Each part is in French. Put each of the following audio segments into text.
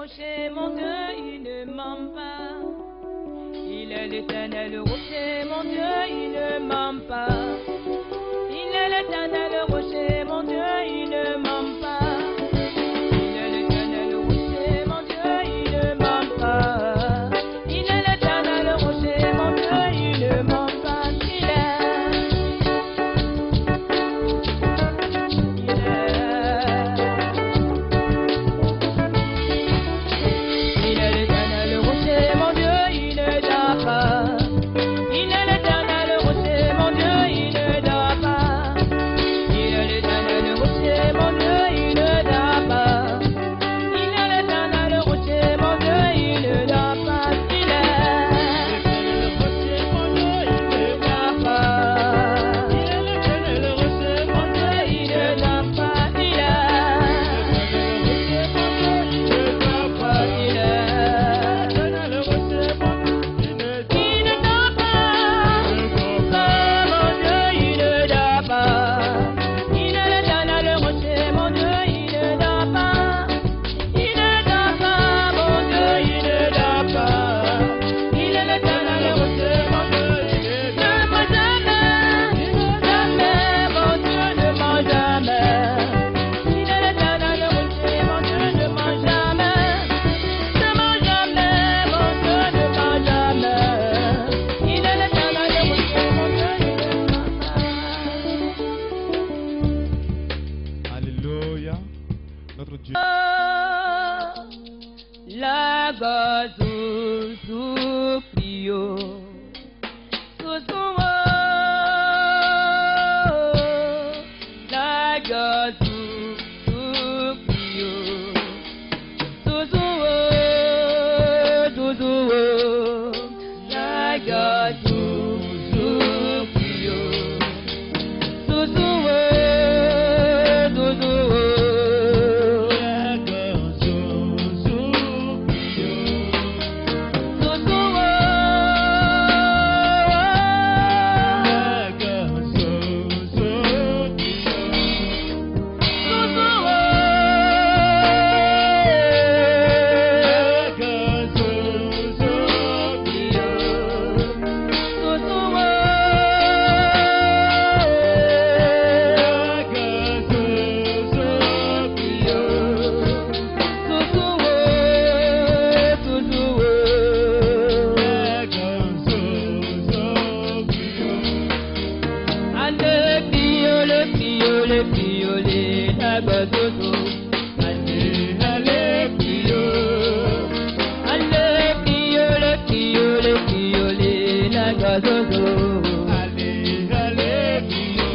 rocher, mon Dieu, il ne ment pas. Il est l'éternel rocher, mon Dieu, il ne ment pas. Il est l'éternel rocher, mon Dieu, il ne ment pas. Il est l'éternel rocher, mon Dieu, il ne ment pas. Il est l'éternel rocher, mon Dieu, il ne ment pas. le piolet, la gazozo. Allez, allez, pio. Allez, pio, le piolet, la gazozo. Allez, allez, pio.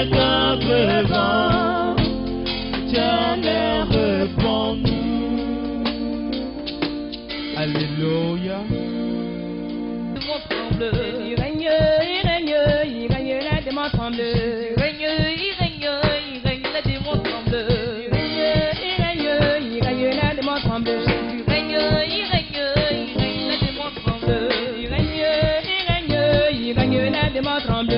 les quatre vents, l'Éternel répond-nous. Alléluia. Il règne, la démon tremble. Il règne, la démon tremble. Il règne, la démon tremble. Il règne, la démon tremble. Il règne, la démon tremble.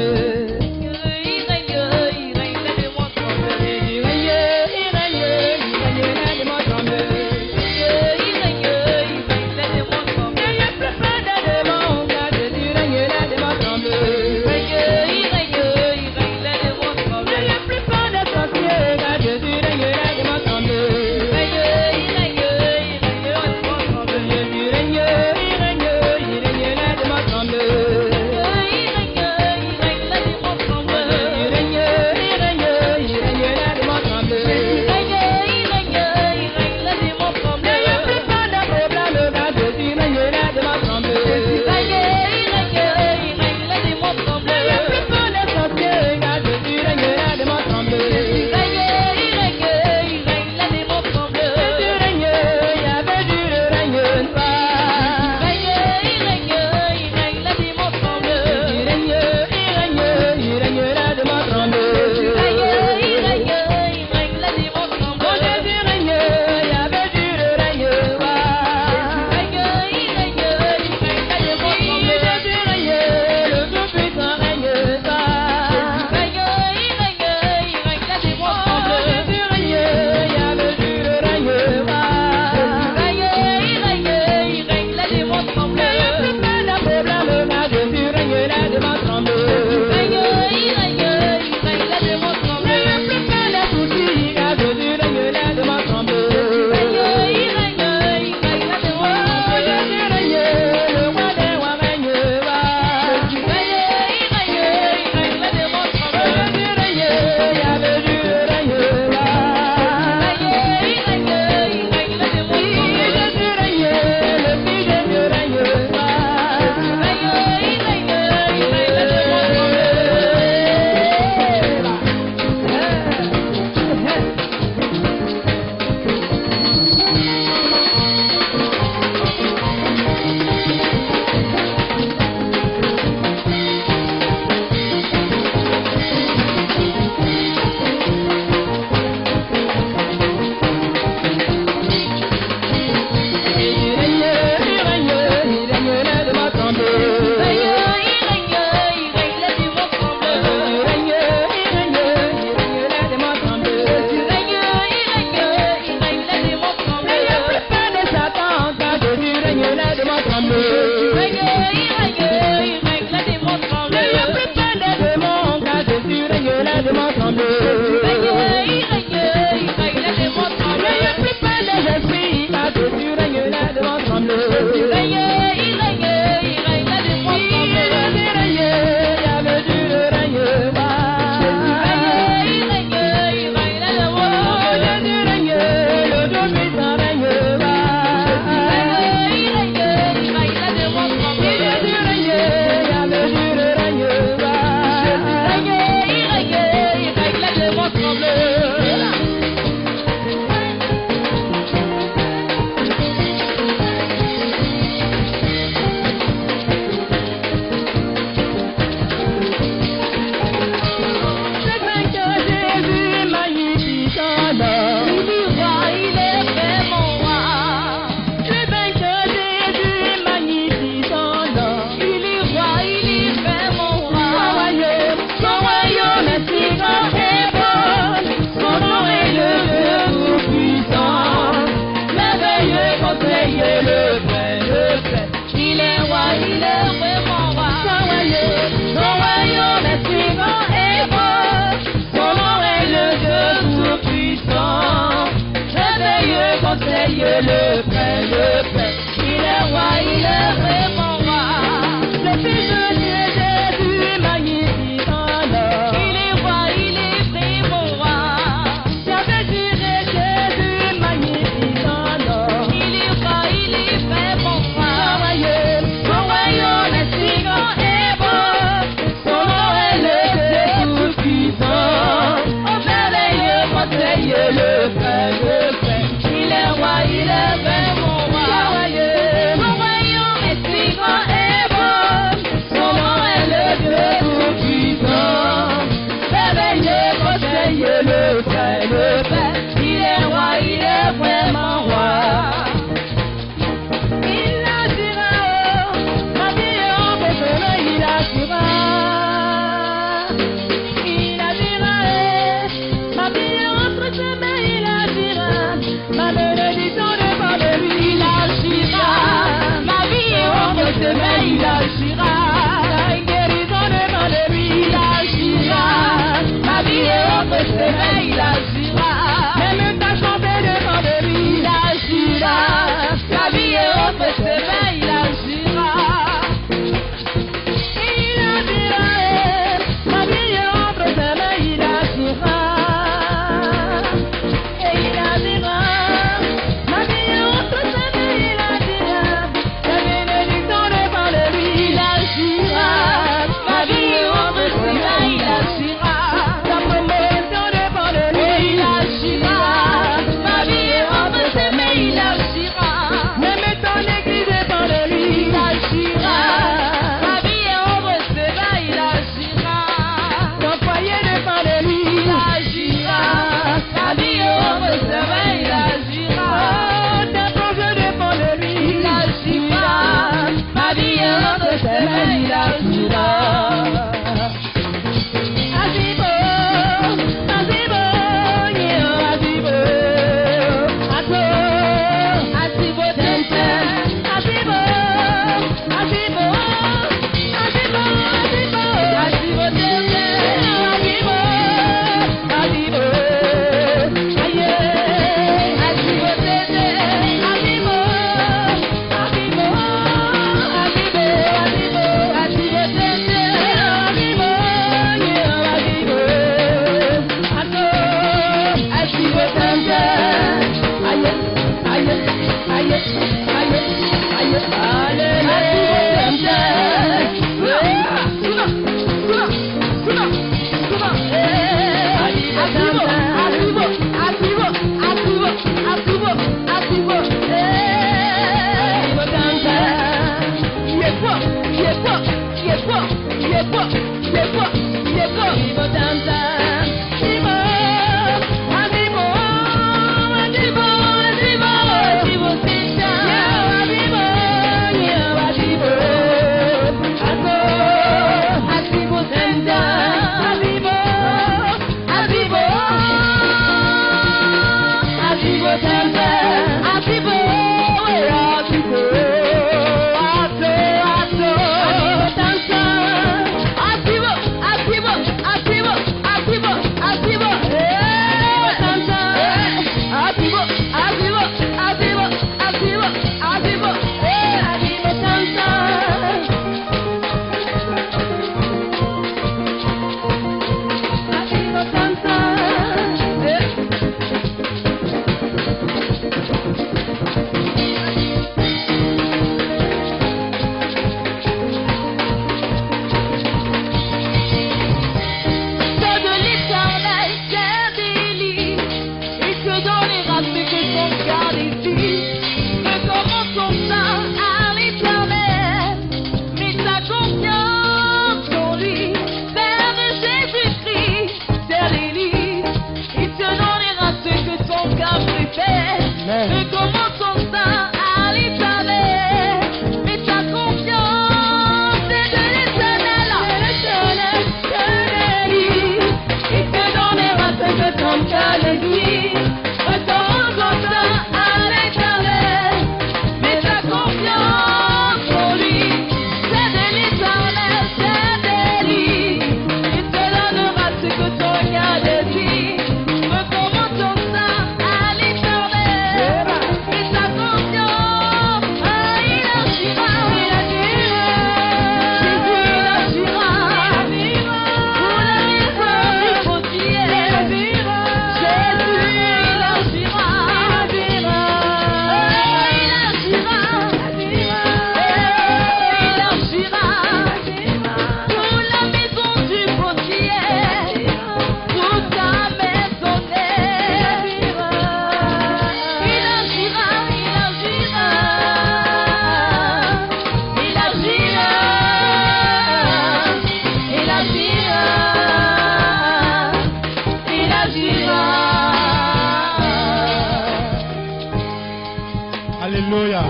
Alléluia.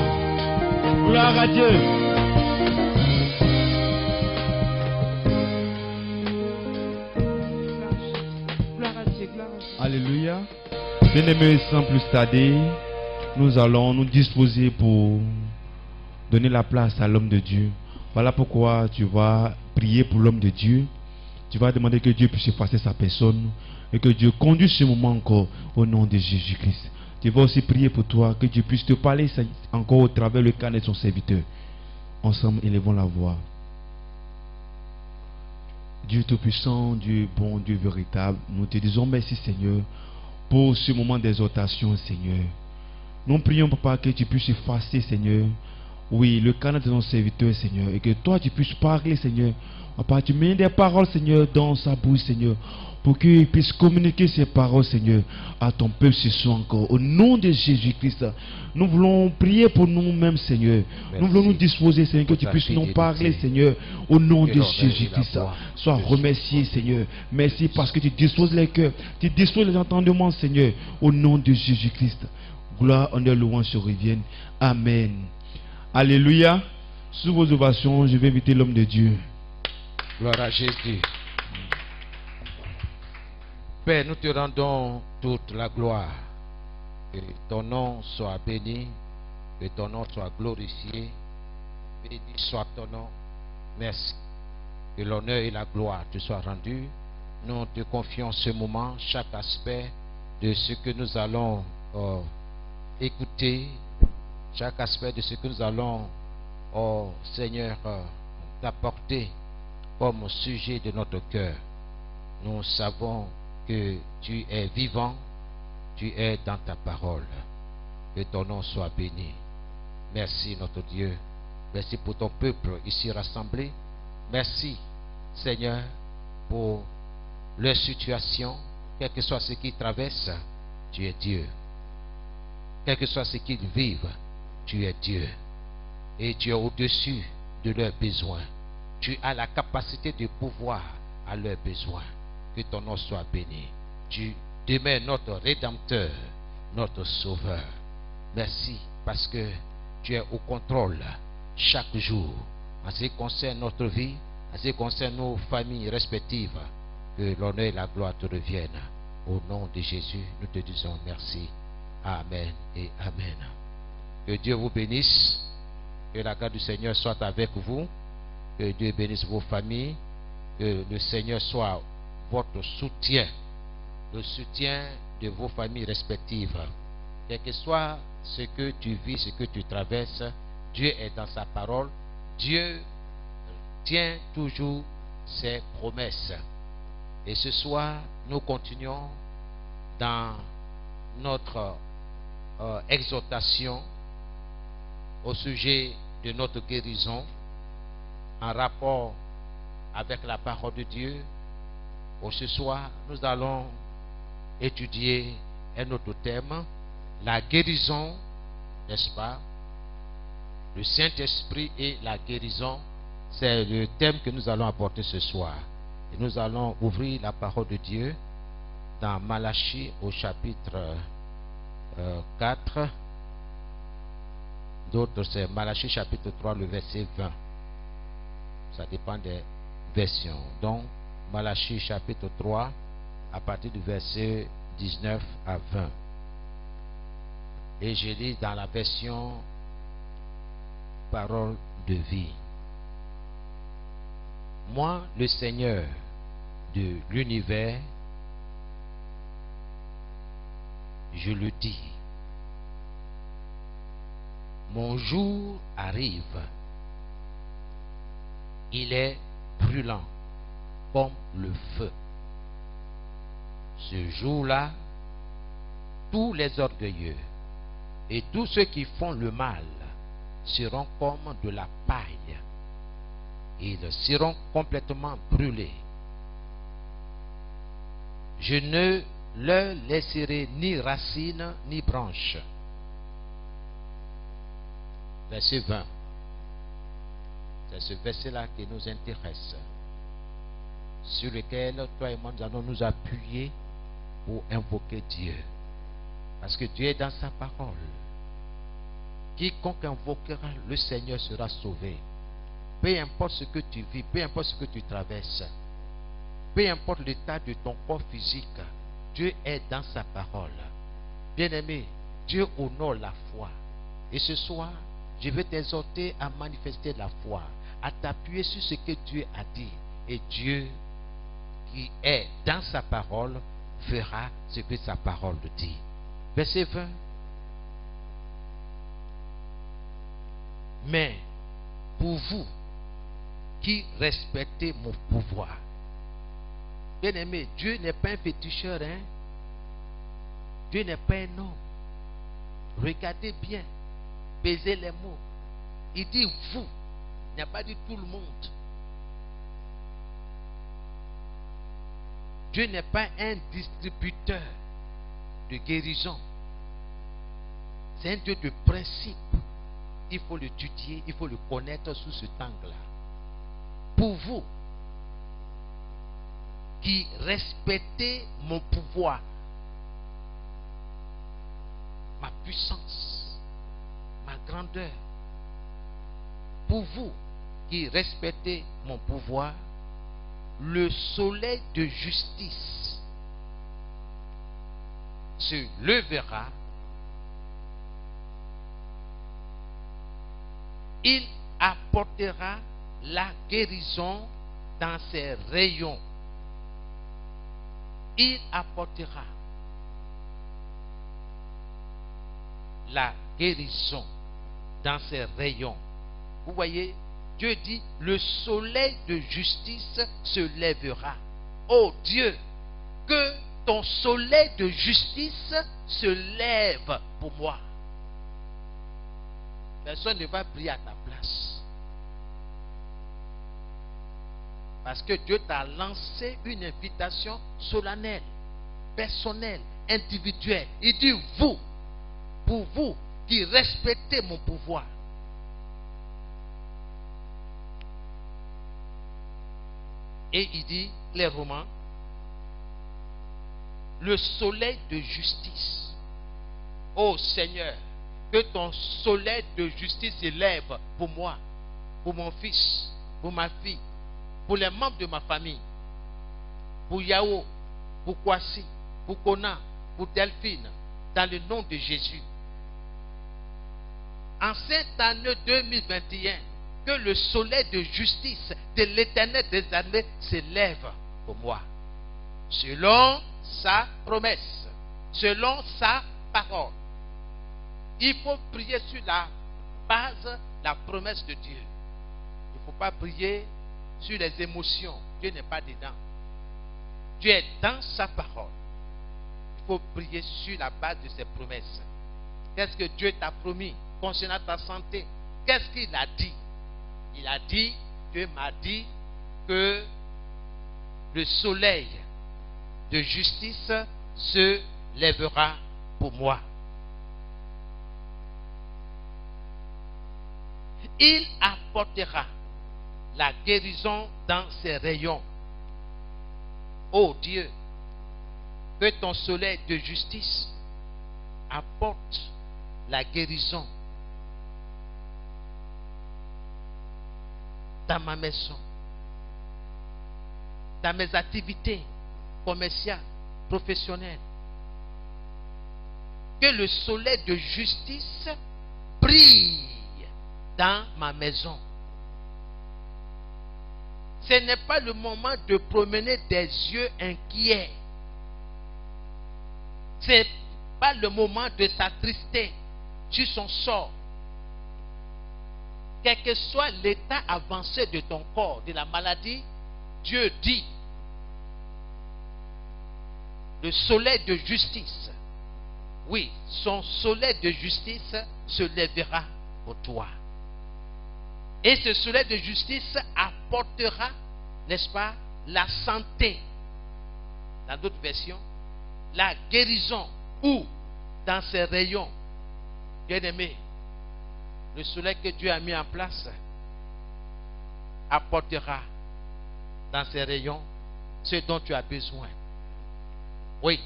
Gloire à Dieu. Gloire à Dieu, gloire à Dieu. Alléluia. Bien-aimés, sans plus tarder, nous allons nous disposer pour donner la place à l'homme de Dieu. Voilà pourquoi tu vas prier pour l'homme de Dieu. Tu vas demander que Dieu puisse effacer sa personne et que Dieu conduise ce moment encore au nom de Jésus-Christ. Tu vas aussi prier pour toi, que Dieu puisse te parler encore au travers le canal de son serviteur. Ensemble, élevons la voix. Dieu Tout-Puissant, Dieu bon, Dieu véritable, nous te disons merci Seigneur pour ce moment d'exhortation Seigneur. Nous prions Papa que tu puisses effacer Seigneur, oui, le canal de ton serviteur Seigneur, et que toi tu puisses parler Seigneur. Papa, tu mets des paroles Seigneur dans sa bouche Seigneur, pour qu'il puisse communiquer ces paroles Seigneur à ton peuple ce soir encore. Au nom de Jésus-Christ, nous voulons prier pour nous-mêmes Seigneur. Merci. Nous voulons nous disposer Seigneur que tu puisses nous parler Seigneur au nom de Jésus-Christ. Sois remercié Seigneur. Merci parce que tu disposes les cœurs, tu disposes les entendements Seigneur au nom de Jésus-Christ. Gloire, honneur, louange se reviennent. Amen. Alléluia. Sous vos ovations, je vais inviter l'homme de Dieu. Gloire à Jésus. Père, nous te rendons toute la gloire. Que ton nom soit béni, que ton nom soit glorifié. Béni soit ton nom. Merci. Que l'honneur et la gloire te soient rendus. Nous te confions ce moment, chaque aspect de ce que nous allons écouter, chaque aspect de ce que nous allons, Seigneur, t'apporter comme sujet de notre cœur. Nous savons que tu es vivant, tu es dans ta parole. Que ton nom soit béni. Merci notre Dieu. Merci pour ton peuple ici rassemblé. Merci Seigneur pour leur situation, quel que soit ce qu'ils traversent, tu es Dieu. Quel que soit ce qu'ils vivent, tu es Dieu. Et tu es au-dessus de leurs besoins. Tu as la capacité de pouvoir à leurs besoins. Que ton nom soit béni. Tu demeures notre Rédempteur, notre Sauveur. Merci parce que tu es au contrôle chaque jour. En ce qui concerne notre vie, en ce qui concerne nos familles respectives, que l'honneur et la gloire te reviennent. Au nom de Jésus, nous te disons merci. Amen et Amen. Que Dieu vous bénisse. Que la grâce du Seigneur soit avec vous. Que Dieu bénisse vos familles. Que le Seigneur soit votre soutien. Le soutien de vos familles respectives. Quel que soit ce que tu vis, ce que tu traverses, Dieu est dans sa parole. Dieu tient toujours ses promesses. Et ce soir, nous continuons dans notre exhortation au sujet de notre guérison en rapport avec la parole de Dieu. Ce soir, nous allons étudier un autre thème, la guérison, n'est-ce pas? Le Saint-Esprit et la guérison, c'est le thème que nous allons apporter ce soir. Et nous allons ouvrir la parole de Dieu dans Malachie au chapitre 4. D'autres, c'est Malachie chapitre 3, le verset 20. Ça dépend des versions. Donc, Malachie chapitre 3, à partir du verset 19 à 20. Et je lis dans la version Parole de vie. Moi, le Seigneur de l'univers, je le dis. Mon jour arrive. Il est brûlant comme le feu. Ce jour-là, tous les orgueilleux et tous ceux qui font le mal seront comme de la paille. Ils seront complètement brûlés. Je ne leur laisserai ni racines ni branches. Verset 20. C'est ce verset-là qui nous intéresse, sur lequel toi et moi nous allons nous appuyer pour invoquer Dieu. Parce que Dieu est dans sa parole. quiconque invoquera le Seigneur sera sauvé. Peu importe ce que tu vis, peu importe ce que tu traverses, peu importe l'état de ton corps physique, Dieu est dans sa parole. Bien-aimé, Dieu honore la foi. Et ce soir, je veux t'exhorter à manifester la foi, à t'appuyer sur ce que Dieu a dit. Et Dieu, qui est dans sa parole, fera ce que sa parole dit. Verset 20. Mais pour vous qui respectez mon pouvoir. Bien-aimé, Dieu n'est pas un féticheur, hein? Dieu n'est pas un homme. Regardez bien, pesez les mots. Il dit vous, il n'a pas dit tout le monde. Dieu n'est pas un distributeur de guérison. C'est un Dieu de principe. Il faut l'étudier, il faut le connaître sous cet angle-là. Pour vous qui respectez mon pouvoir, ma puissance, ma grandeur, pour vous qui respectez mon pouvoir, le soleil de justice se levera. Il apportera la guérison dans ses rayons. Il apportera la guérison dans ses rayons. Vous voyez, Dieu dit, le soleil de justice se lèvera. Oh Dieu, que ton soleil de justice se lève pour moi. Personne ne va prier à ta place. Parce que Dieu t'a lancé une invitation solennelle, personnelle, individuelle. Il dit vous, pour vous qui respectez mon pouvoir. Et il dit, les Romains, le soleil de justice. Ô Seigneur, que ton soleil de justice s'élève pour moi, pour mon fils, pour ma fille, pour les membres de ma famille, pour Yao, pour Kwasi, pour Kona, pour Delphine, dans le nom de Jésus. En cette année 2021, que le soleil de justice de l'Éternel des armées s'élève pour moi, selon sa promesse, selon sa parole. Il faut prier sur la base, la promesse de Dieu. Il ne faut pas prier sur les émotions. Dieu n'est pas dedans. Dieu est dans sa parole. Il faut prier sur la base de ses promesses. Qu'est-ce que Dieu t'a promis concernant ta santé? Qu'est-ce qu'il a dit? Il a dit, Dieu m'a dit que le soleil de justice se lèvera pour moi. Il apportera la guérison dans ses rayons. Ô Dieu, que ton soleil de justice apporte la guérison dans ma maison, dans mes activités commerciales, professionnelles. Que le soleil de justice brille dans ma maison. Ce n'est pas le moment de promener des yeux inquiets. Ce n'est pas le moment de s'attrister sur son sort. Quel que soit l'état avancé de ton corps, de la maladie, Dieu dit, le soleil de justice, oui, son soleil de justice se lèvera pour toi. Et ce soleil de justice apportera, n'est-ce pas, la santé. Dans d'autres versions, la guérison. Ou dans ses rayons. Bien-aimé, le soleil que Dieu a mis en place apportera dans ses rayons ce dont tu as besoin. Oui.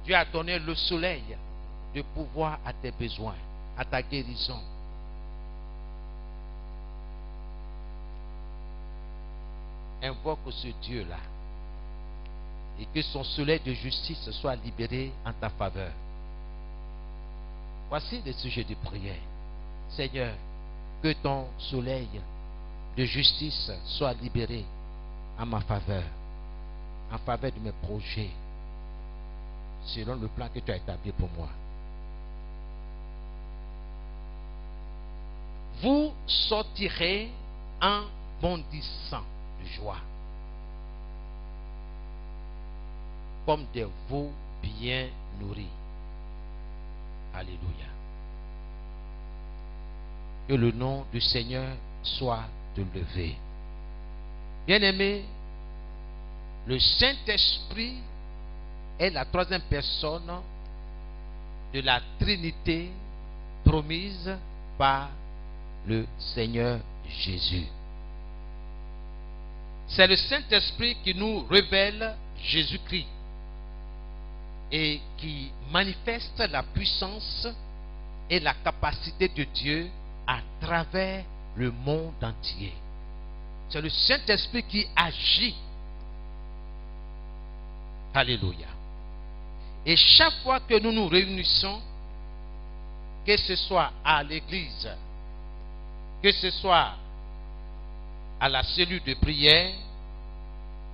Dieu a donné le soleil de pouvoir à tes besoins. à ta guérison. Invoque ce Dieu-là et que son soleil de justice soit libéré en ta faveur. Voici le sujet de prière. Seigneur, que ton soleil de justice soit libéré en ma faveur, en faveur de mes projets, selon le plan que tu as établi pour moi. Vous sortirez en bondissant de joie, comme des veaux bien nourris. Alléluia. Que le nom du Seigneur soit élevé. Bien-aimé, le Saint-Esprit est la troisième personne de la Trinité promise par le Seigneur Jésus. C'est le Saint-Esprit qui nous révèle Jésus-Christ et qui manifeste la puissance et la capacité de Dieu à travers le monde entier. C'est le Saint-Esprit qui agit. Alléluia. Et chaque fois que nous nous réunissons, que ce soit à l'église, que ce soit à la cellule de prière,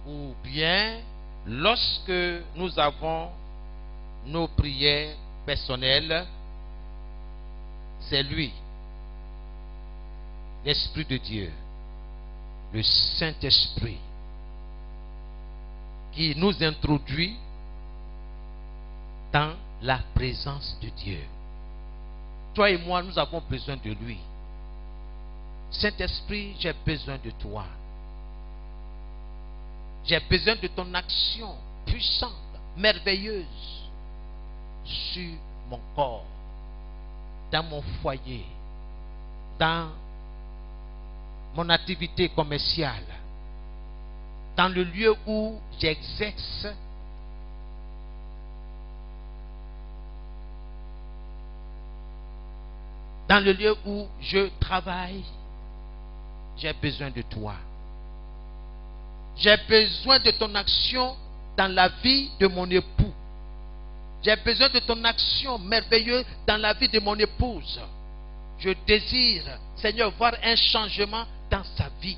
ou bien lorsque nous avons nos prières personnelles, c'est lui, l'Esprit de Dieu, le Saint-Esprit, qui nous introduit dans la présence de Dieu. Toi et moi, nous avons besoin de lui. Saint-Esprit, j'ai besoin de toi. J'ai besoin de ton action puissante, merveilleuse sur mon corps, dans mon foyer, dans mon activité commerciale, dans le lieu où j'exerce dans le lieu où je travaille. J'ai besoin de toi. J'ai besoin de ton action dans la vie de mon époux. J'ai besoin de ton action merveilleuse dans la vie de mon épouse. Je désire, Seigneur, voir un changement dans sa vie.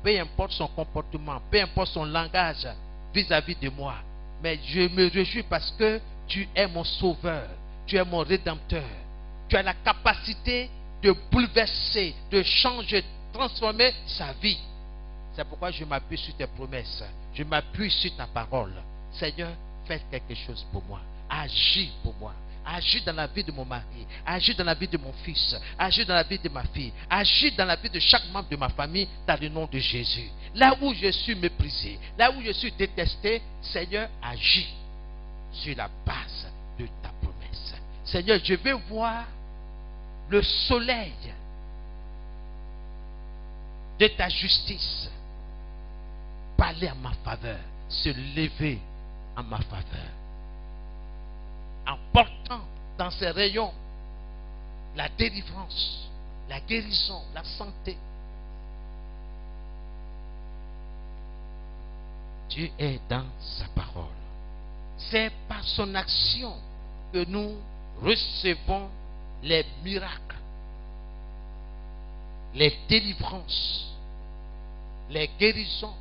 Peu importe son comportement, peu importe son langage vis-à-vis de moi. Mais je me réjouis parce que tu es mon sauveur, tu es mon rédempteur. Tu as la capacité de bouleverser, de changer, de transformer sa vie. C'est pourquoi je m'appuie sur tes promesses. Je m'appuie sur ta parole. Seigneur, fais quelque chose pour moi. Agis pour moi. Agis dans la vie de mon mari. Agis dans la vie de mon fils. Agis dans la vie de ma fille. Agis dans la vie de chaque membre de ma famille dans le nom de Jésus. Là où je suis méprisé, là où je suis détesté, Seigneur, agis sur la base de ta promesse. Seigneur, je veux voir le soleil de ta justice parler en ma faveur, se lever en ma faveur, en portant dans ses rayons la délivrance, la guérison, la santé. Dieu est dans sa parole. C'est par son action que nous recevons les miracles, les délivrances, les guérisons,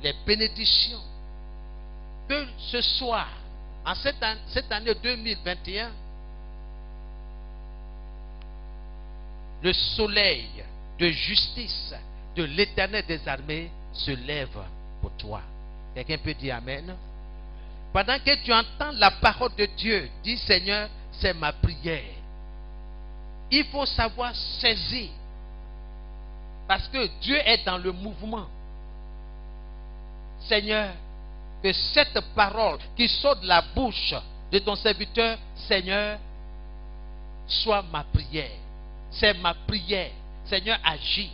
les bénédictions. Que ce soit en cette année 2021, le soleil de justice de l'Éternel des armées se lève pour toi. Quelqu'un peut dire Amen? Pendant que tu entends la parole de Dieu, dis Seigneur, c'est ma prière. Il faut savoir saisir. Parce que Dieu est dans le mouvement. Seigneur, que cette parole qui sort de la bouche de ton serviteur, Seigneur, soit ma prière. C'est ma prière. Seigneur, agis.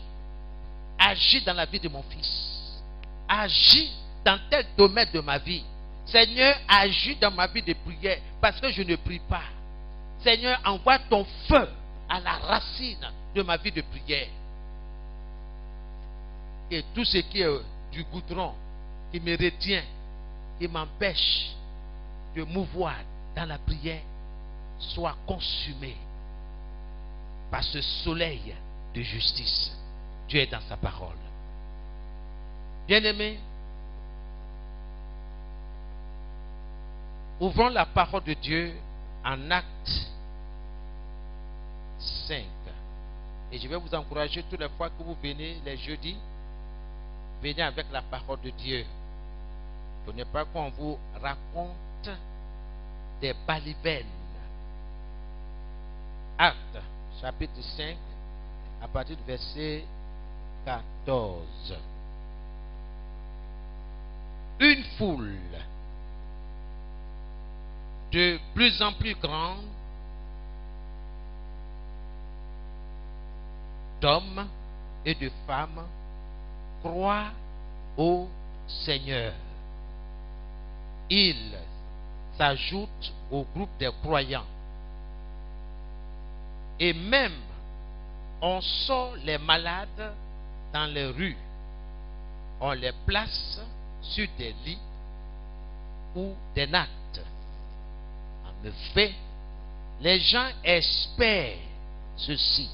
Agis dans la vie de mon fils. Agis dans tel domaine de ma vie. Seigneur, agis dans ma vie de prière. Parce que je ne prie pas. Seigneur, envoie ton feu à la racine de ma vie de prière. Et tout ce qui est du goudron, qui me retient, qui m'empêche de mouvoir dans la prière, soit consumé par ce soleil de justice. Dieu est dans sa parole. Bien-aimés, ouvrons la parole de Dieu en Actes 5. Et je vais vous encourager toutes les fois que vous venez les jeudis, venez avec la parole de Dieu. Ce n'est pas qu'on vous raconte des balivernes. Actes, chapitre 5, à partir du verset 14. Une foule de plus en plus grande d'hommes et de femmes croient au Seigneur. Ils s'ajoutent au groupe des croyants. Et même, on sort les malades dans les rues. On les place sur des lits ou des nattes. En effet, les gens espèrent ceci.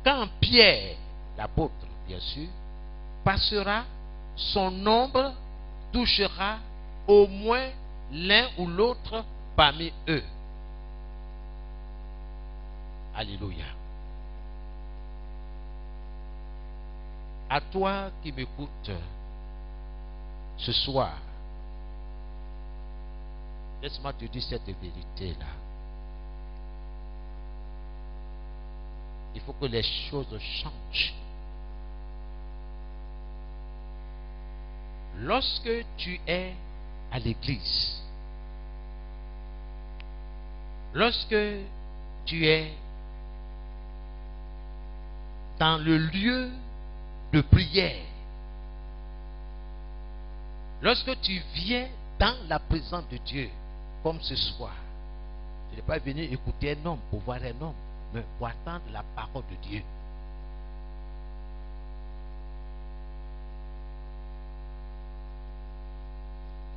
Quand Pierre, l'apôtre bien sûr, passera, son nombre touchera au moins l'un ou l'autre parmi eux. Alléluia. À toi qui m'écoutes ce soir, laisse-moi te dire cette vérité-là. Il faut que les choses changent. Lorsque tu es à l'église, lorsque tu es dans le lieu de prière, lorsque tu viens dans la présence de Dieu, comme ce soir, tu n'es pas venu écouter un homme pour voir un homme, mais pour attendre la parole de Dieu.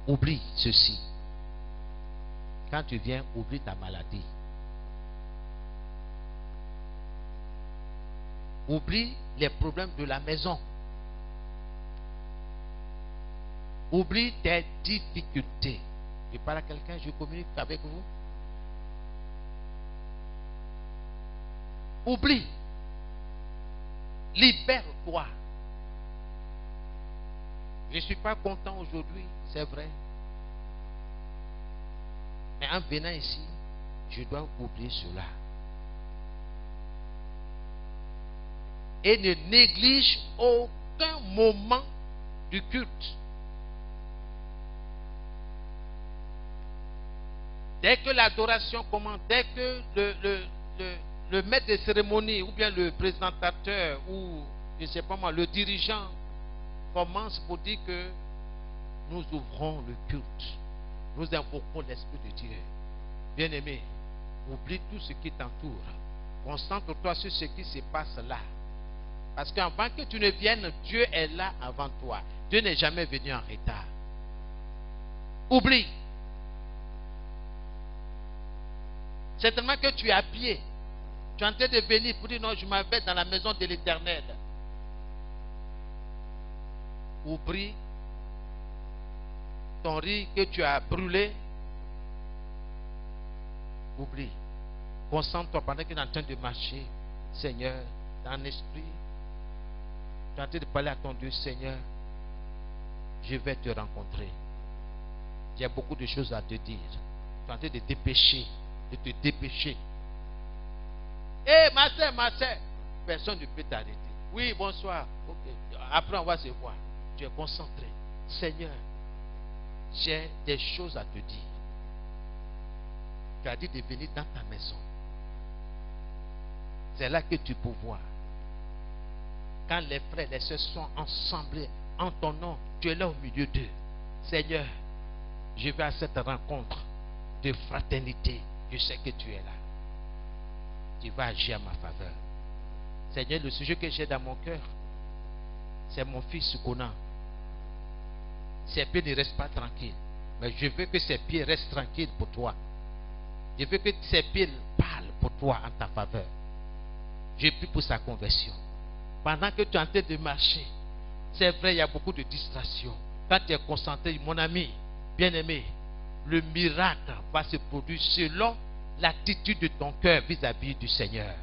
Oublie ceci. Quand tu viens, oublie ta maladie. Oublie les problèmes de la maison. Oublie tes difficultés. Je parle à quelqu'un, je communique avec vous. Oublie. Libère-toi. Je ne suis pas content aujourd'hui, c'est vrai. Mais en venant ici, je dois oublier cela. Et ne néglige aucun moment du culte. Dès que l'adoration commence, dès que le maître de cérémonie ou bien le présentateur ou je ne sais pas moi, le dirigeant commence pour dire que nous ouvrons le culte, nous invoquons l'Esprit de Dieu. Bien-aimé, oublie tout ce qui t'entoure. Concentre-toi sur ce qui se passe là. Parce qu'avant que tu ne viennes, Dieu est là avant toi. Dieu n'est jamais venu en retard. Oublie. Certainement que tu es à pied. Tu es en train de venir pour dire non, je m'en vais dans la maison de l'Éternel. Oublie ton riz que tu as brûlé. Oublie. Concentre-toi pendant que tu es en train de marcher. Seigneur, dans l'esprit, tu es en train de parler à ton Dieu. Seigneur, je vais te rencontrer. J'ai beaucoup de choses à te dire. Tu es en train de dépêcher, de te dépêcher. Hé, ma soeur, personne ne peut t'arrêter. Oui, bonsoir. Okay. Après, on va se voir. Tu es concentré. Seigneur, j'ai des choses à te dire. Tu as dit de venir dans ta maison. C'est là que tu peux voir. Quand les frères et les sœurs sont ensemble en ton nom, tu es là au milieu d'eux. Seigneur, je vais à cette rencontre de fraternité, je sais que tu es là. Tu vas agir à ma faveur. Seigneur, le sujet que j'ai dans mon cœur, c'est mon fils Conan. Ses pieds ne restent pas tranquilles. Mais je veux que ses pieds restent tranquilles pour toi. Je veux que ses pieds parlent pour toi en ta faveur. Je prie pour sa conversion. Pendant que tu es en train de marcher, c'est vrai, il y a beaucoup de distractions. Quand tu es concentré, mon ami, bien-aimé, le miracle va se produire selon l'attitude de ton cœur vis-à-vis du Seigneur.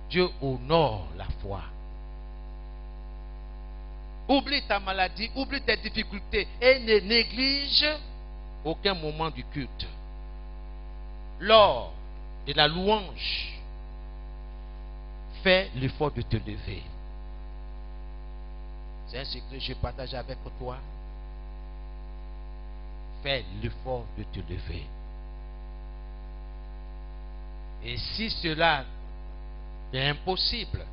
Dieu honore la foi. Oublie ta maladie, oublie tes difficultés et ne néglige aucun moment du culte. Lors de la louange, fais l'effort de te lever. C'est un secret que je partage avec toi. Fais l'effort de te lever. Et si cela est impossible,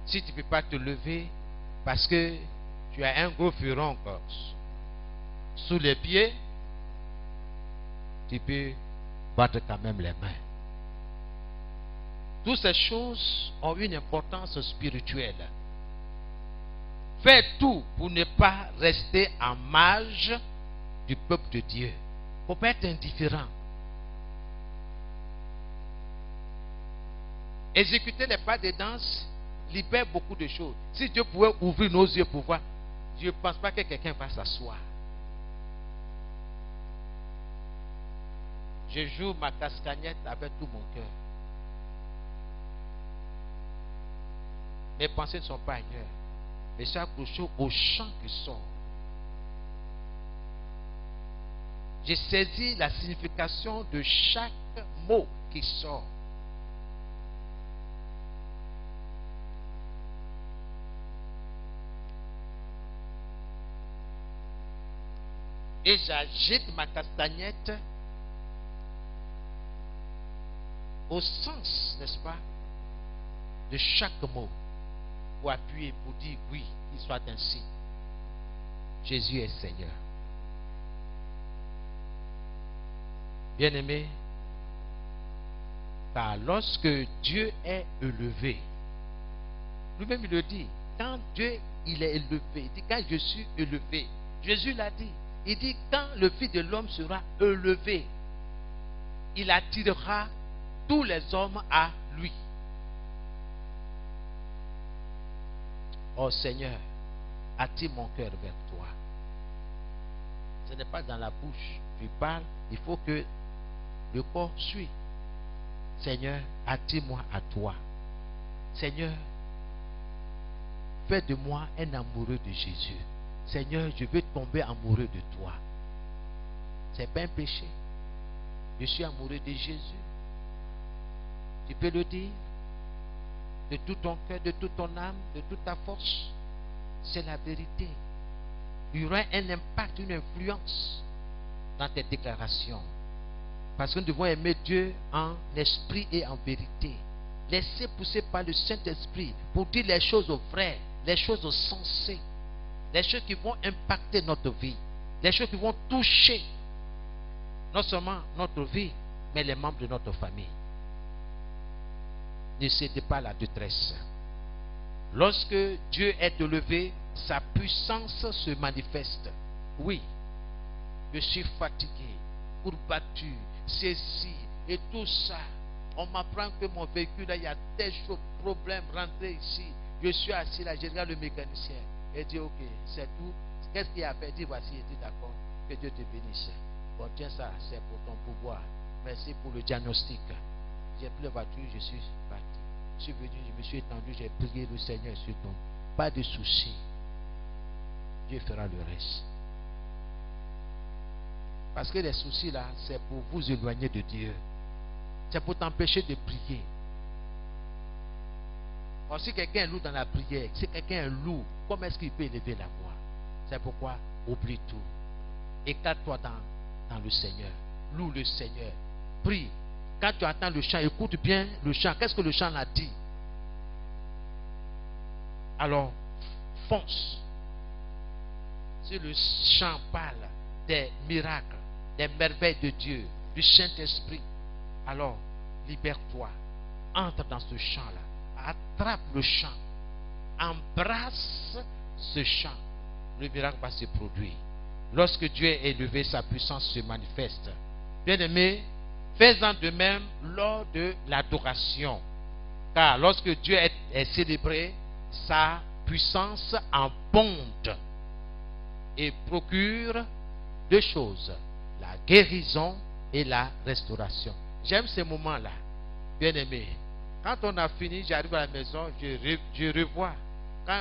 si tu ne peux pas te lever parce que tu as un gros furoncle sous les pieds, tu peux battre quand même les mains. Toutes ces choses ont une importance spirituelle. Fais tout pour ne pas rester en marge du peuple de Dieu. Il ne faut pas être indifférent. Exécuter les pas de danse libère beaucoup de choses. Si Dieu pouvait ouvrir nos yeux pour voir, je ne pense pas que quelqu'un va s'asseoir. Je joue ma castagnette avec tout mon cœur. Mes pensées ne sont pas ailleurs. Mais je suis accroché au chant qui sort. J'ai saisi la signification de chaque mot qui sort. Et j'agite ma castagnette au sens, n'est-ce pas, de chaque mot, pour appuyer, pour dire oui, qu'il soit ainsi. Jésus est Seigneur. Bien-aimé, car lorsque Dieu est élevé, lui-même il le dit, quand Dieu il est élevé, il dit quand je suis élevé, Jésus l'a dit, il dit quand le Fils de l'homme sera élevé, il attirera tous les hommes à lui. Oh Seigneur, attire mon cœur vers toi. Ce n'est pas dans la bouche, tu parles, il faut que le corps suit. Seigneur, attire-moi à toi. Seigneur, fais de moi un amoureux de Jésus. Seigneur, je veux tomber amoureux de toi. C'est pas un péché. Je suis amoureux de Jésus. Tu peux le dire de tout ton cœur, de toute ton âme, de toute ta force. C'est la vérité. Il y aura un impact, une influence dans tes déclarations. Parce que nous devons aimer Dieu en esprit et en vérité. Laissez pousser par le Saint-Esprit pour dire les choses vraies, les choses sensées, les choses qui vont impacter notre vie, les choses qui vont toucher non seulement notre vie, mais les membres de notre famille. Ne cédez pas à la détresse. Lorsque Dieu est élevé, sa puissance se manifeste. Oui, je suis fatigué, courbattu, ceci et tout ça. On m'apprend que mon véhicule, là, il y a tel chose, problème, rentrez ici. Je suis assis là, je regarde le mécanicien et dit ok, c'est tout. Qu'est-ce qu'il a fait? Il dit voici, il dit d'accord, que Dieu te bénisse. Bon, tiens ça, c'est pour ton pouvoir. Merci pour le diagnostic. J'ai pris la voiture, je suis parti. Je suis venu, je me suis étendu, j'ai prié le Seigneur sur ton. Pas de souci. Dieu fera le reste. Parce que les soucis là, c'est pour vous éloigner de Dieu. C'est pour t'empêcher de prier. Or, si quelqu'un est lourd dans la prière, si quelqu'un est lourd, comment est-ce qu'il peut élever la voix? C'est pourquoi oublie tout. Écarte-toi dans le Seigneur. Loue le Seigneur. Prie. Quand tu attends le chant, écoute bien le chant. Qu'est-ce que le chant a dit? Alors, fonce. Si le chant parle des miracles, des merveilles de Dieu, du Saint-Esprit, alors libère-toi. Entre dans ce champ-là. Attrape le champ. Embrasse ce champ. Le miracle va se produire. Lorsque Dieu est élevé, sa puissance se manifeste. Bien-aimé, fais-en de même lors de l'adoration. Car lorsque Dieu est célébré, sa puissance abonde et procure deux choses, la guérison et la restauration. J'aime ces moments-là, bien-aimé. Quand on a fini, j'arrive à la maison, je revois.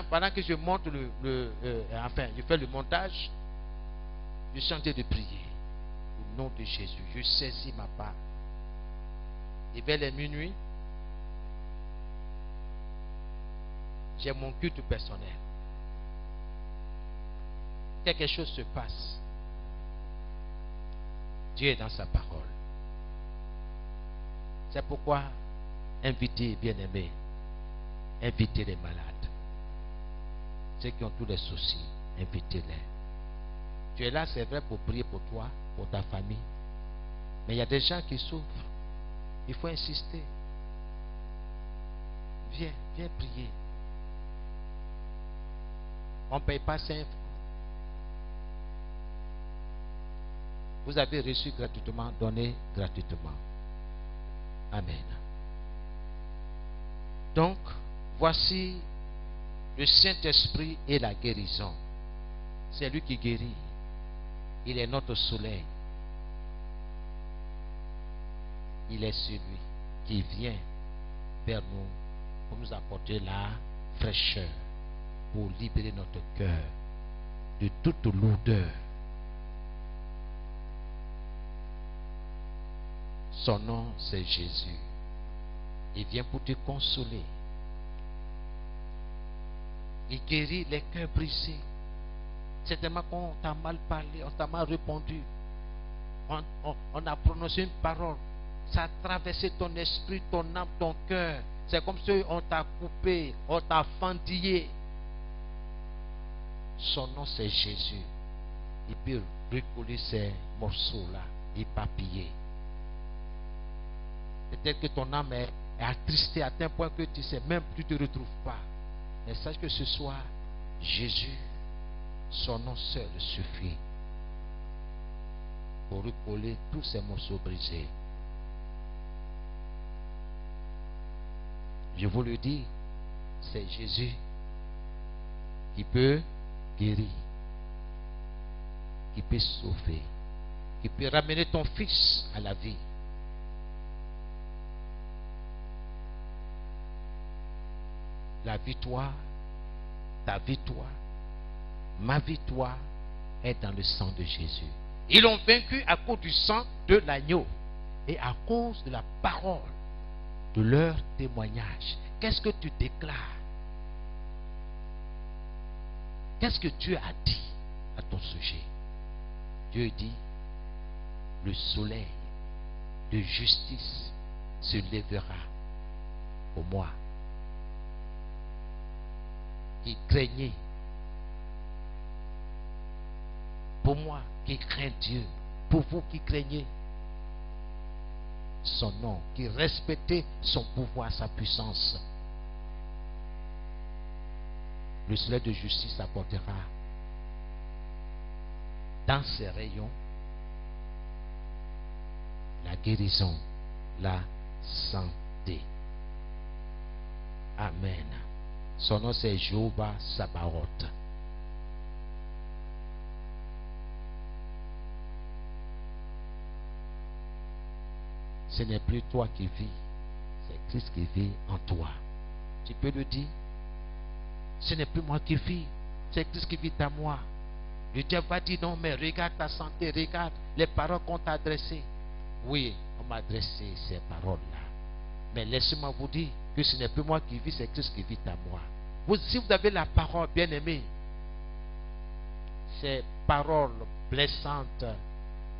Pendant que je monte je fais le montage, je chantais de prier. Au nom de Jésus, je saisis ma part. Et vers les minuit, j'ai mon culte personnel. Quelque chose se passe. Dieu est dans sa parole. C'est pourquoi invitez, bien-aimés, invitez les malades. Ceux qui ont tous les soucis, invitez-les. Tu es là, c'est vrai, pour prier pour toi, pour ta famille. Mais il y a des gens qui souffrent. Il faut insister. Viens prier. On ne paye pas 5 francs. Vous avez reçu gratuitement, donné gratuitement. Amen. Donc, voici le Saint-Esprit et la guérison. C'est lui qui guérit. Il est notre soleil. Il est celui qui vient vers nous pour nous apporter la fraîcheur, pour libérer notre cœur de toute lourdeur. Son nom, c'est Jésus. Il vient pour te consoler. Il guérit les cœurs brisés. Certainement qu'on t'a mal parlé, on t'a mal répondu. On a prononcé une parole. Ça a traversé ton esprit, ton âme, ton cœur. C'est comme si on t'a coupé, on t'a fendillé. Son nom, c'est Jésus. Il peut recoller ces morceaux-là, éparpillés. Peut-être que ton âme est attristée à tel point que tu ne sais même plus, tu ne te retrouves pas. Mais sache que ce soir, Jésus, son nom seul suffit pour recoller tous ces morceaux brisés. Je vous le dis, c'est Jésus qui peut guérir, qui peut sauver, qui peut ramener ton fils à la vie. La victoire, ta victoire, ma victoire est dans le sang de Jésus. Ils l'ont vaincu à cause du sang de l'agneau et à cause de la parole de leur témoignage. Qu'est-ce que tu déclares? Qu'est-ce que Dieu a dit à ton sujet? Dieu dit, le soleil de justice se lèvera pour moi. Qui craignait, pour moi qui crains Dieu, pour vous qui craignez son nom, qui respectez son pouvoir, sa puissance. Le soleil de justice apportera dans ses rayons la guérison, la santé. Amen. Son nom c'est Jéhovah Sabaoth. Ce n'est plus toi qui vis, c'est Christ qui vit en toi. Tu peux le dire. Ce n'est plus moi qui vis, c'est Christ qui vit en moi. Le diable va dire non, mais regarde ta santé, regarde les paroles qu'on t'a adressées. Oui, on m'a adressé ces paroles-là. Mais laissez-moi vous dire que ce n'est plus moi qui vis, c'est Christ qui vit en moi. Si vous avez la parole, bien-aimée, ces paroles blessantes,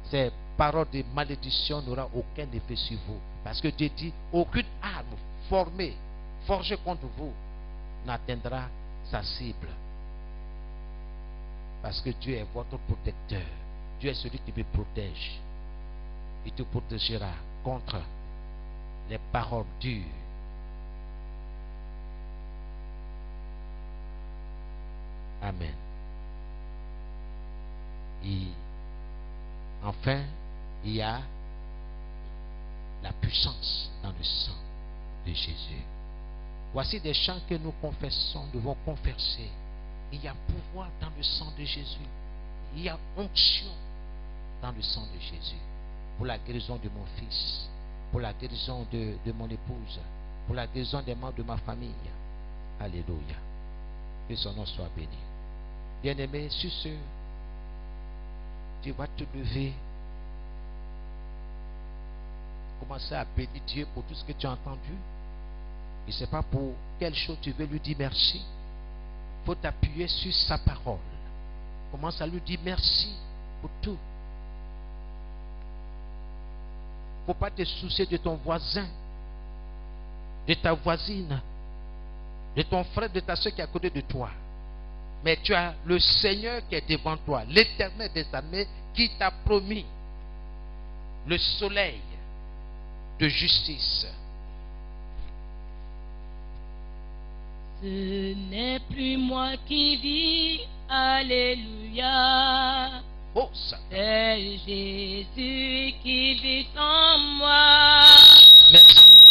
ces paroles de malédiction n'auront aucun effet sur vous. Parce que Dieu dit, aucune arme formée, forgée contre vous, n'atteindra sa cible. Parce que Dieu est votre protecteur. Dieu est celui qui te protège. Il te protégera contre les paroles dures. Amen. Et enfin, il y a la puissance dans le sang de Jésus. Voici des chants que nous confessons, nous devons confesser. Il y a pouvoir dans le sang de Jésus. Il y a onction dans le sang de Jésus. Pour la guérison de mon fils, pour la guérison de mon épouse, pour la guérison des membres de ma famille. Alléluia. Que son nom soit béni. Bien-aimé, sur ce, tu vas te lever. Commencer à bénir Dieu pour tout ce que tu as entendu. Et ce n'est pas pour quelle chose tu veux lui dire merci. Il faut t'appuyer sur sa parole. Commence à lui dire merci pour tout. Il ne faut pas te soucier de ton voisin, de ta voisine, de ton frère, de ta soeur qui est à côté de toi. Mais tu as le Seigneur qui est devant toi, l'Éternel des armées qui t'a promis le soleil de justice. Ce n'est plus moi qui vis, alléluia. Oh, ça. C'est Jésus qui vit en moi. Merci.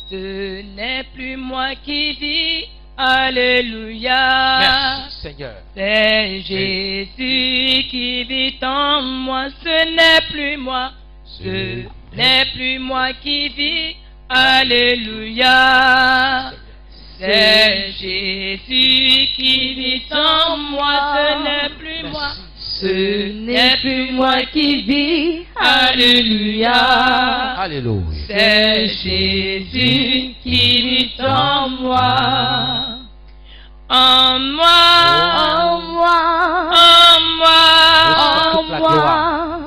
Ce n'est plus moi qui vis, alléluia. Merci Seigneur. C'est Jésus qui vit en moi. Ce n'est plus moi. Ce n'est plus moi qui vis, alléluia. C'est Jésus qui vit en moi. Ce n'est plus moi. Ce n'est plus moi qui vis, alléluia. Alléluia. C'est Jésus qui vit en moi. En moi, en moi, en moi, en moi.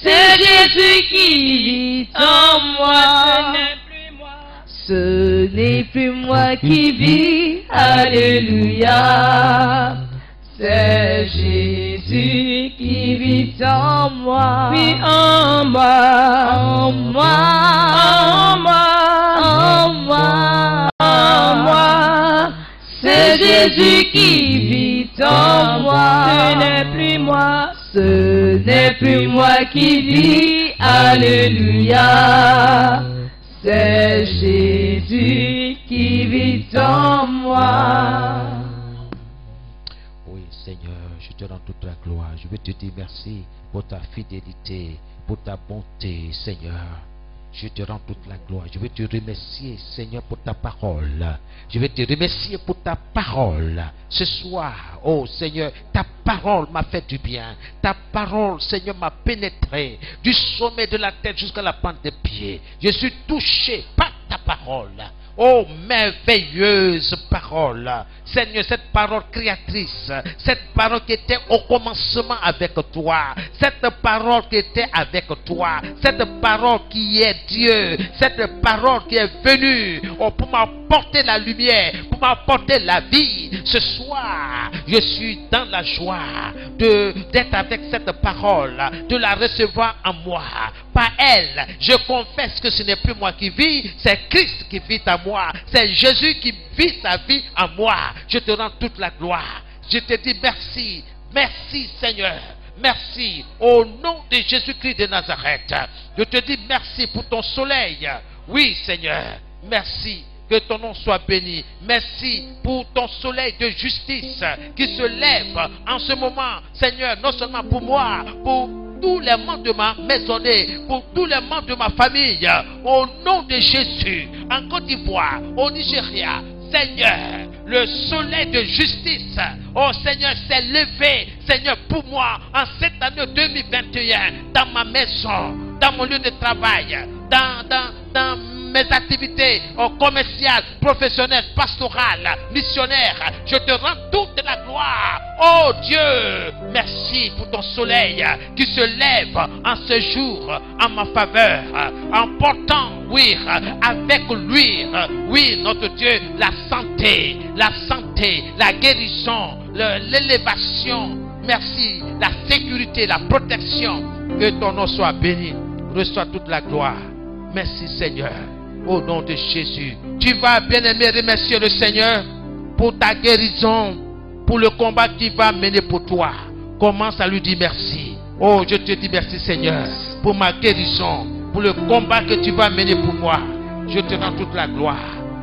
C'est Jésus qui vit en moi. Ce n'est plus moi qui vis, alléluia. C'est Jésus qui vit en moi. Oui, en moi, en moi, en moi, en moi, en moi. C'est Jésus qui vit en moi. Ce n'est plus moi. Ce n'est plus moi qui vis, alléluia. C'est Jésus qui vit en moi. Oui, Seigneur, je te rends toute la gloire. Je veux te dire merci pour ta fidélité, pour ta bonté, Seigneur. Je te rends toute la gloire. Je veux te remercier, Seigneur, pour ta parole. Je veux te remercier pour ta parole. Ce soir, oh Seigneur, ta parole m'a fait du bien. Ta parole, Seigneur, m'a pénétré du sommet de la tête jusqu'à la pointe des pieds. Je suis touché par ta parole. Oh, merveilleuse parole. Seigneur, cette parole créatrice, cette parole qui était au commencement avec toi, cette parole qui était avec toi, cette parole qui est Dieu, cette parole qui est venue pour m'apporter la lumière, pour m'apporter la vie. Ce soir, je suis dans la joie d'être avec cette parole, de la recevoir en moi. Par elle, je confesse que ce n'est plus moi qui vis, c'est Christ qui vit en moi. C'est Jésus qui vit sa vie en moi. Je te rends toute la gloire. Je te dis merci. Merci Seigneur. Merci au nom de Jésus-Christ de Nazareth. Je te dis merci pour ton soleil. Oui Seigneur. Merci. Que ton nom soit béni. Merci pour ton soleil de justice qui se lève en ce moment. Seigneur, non seulement pour moi, pour tous les membres de ma maisonnée, pour tous les membres de ma famille, au nom de Jésus, en Côte d'Ivoire, au Nigeria, Seigneur, le soleil de justice, oh Seigneur, s'est levé, Seigneur, pour moi, en cette année 2021, dans ma maison, dans mon lieu de travail, dans mes activités commerciales, professionnelles, pastorales, missionnaires. Je te rends toute la gloire. Oh Dieu, merci pour ton soleil qui se lève en ce jour en ma faveur, en portant, oui, avec lui, oui, notre Dieu, la santé, la guérison, l'élévation. merci, la sécurité, la protection. Que ton nom soit béni. Reçois toute la gloire. Merci Seigneur. Au nom de Jésus. Tu vas, bien-aimé, remercier le Seigneur pour ta guérison, pour le combat qu'il va mener pour toi. Commence à lui dire merci. Oh, je te dis merci Seigneur pour ma guérison, pour le combat que tu vas mener pour moi. Je te rends toute la gloire.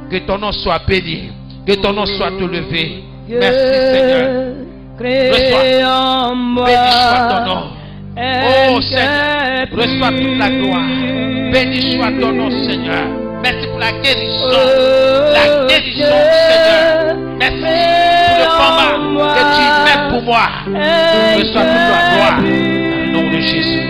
Que ton nom soit béni. Que ton nom soit élevé. Merci Seigneur. Reçois. Béni soit ton nom. Oh Seigneur, reçois toute la gloire. Béni soit ton nom Seigneur. Merci pour la guérison. La guérison Seigneur. Merci pour le combat que tu mets pour moi. Reçois toute la gloire. Au nom de Jésus.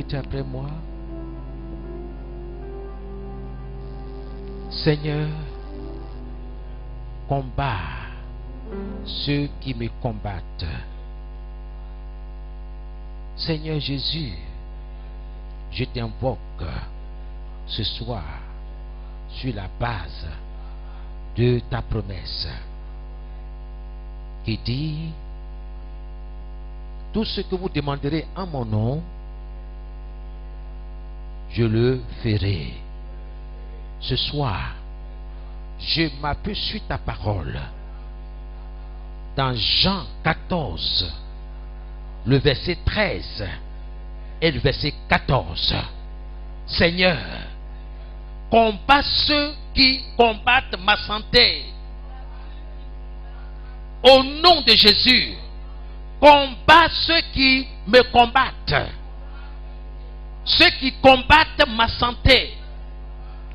Après moi, Seigneur, combat ceux qui me combattent. Seigneur Jésus, je t'invoque ce soir sur la base de ta promesse qui dit: tout ce que vous demanderez en mon nom, je le ferai. Ce soir, je m'appuie sur ta parole. Dans Jean 14, le verset 13 et le verset 14. Seigneur, combat ceux qui combattent ma santé. Au nom de Jésus, combat ceux qui me combattent. Ceux qui combattent ma santé,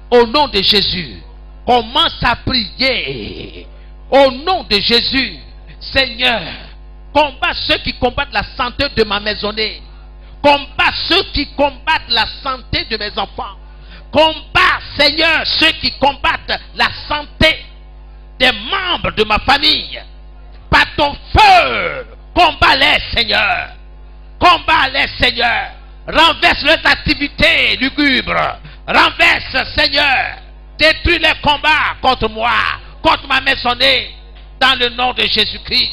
au nom de Jésus, commence à prier. Au nom de Jésus, Seigneur, combat ceux qui combattent la santé de ma maisonnée. Combat ceux qui combattent la santé de mes enfants. Combat, Seigneur, ceux qui combattent la santé des membres de ma famille. Par ton feu, combat-les, Seigneur. Combat-les, Seigneur. Renverse leurs activités lugubres. Renverse, Seigneur. Détruis les combats contre moi, contre ma maisonnée. Dans le nom de Jésus-Christ.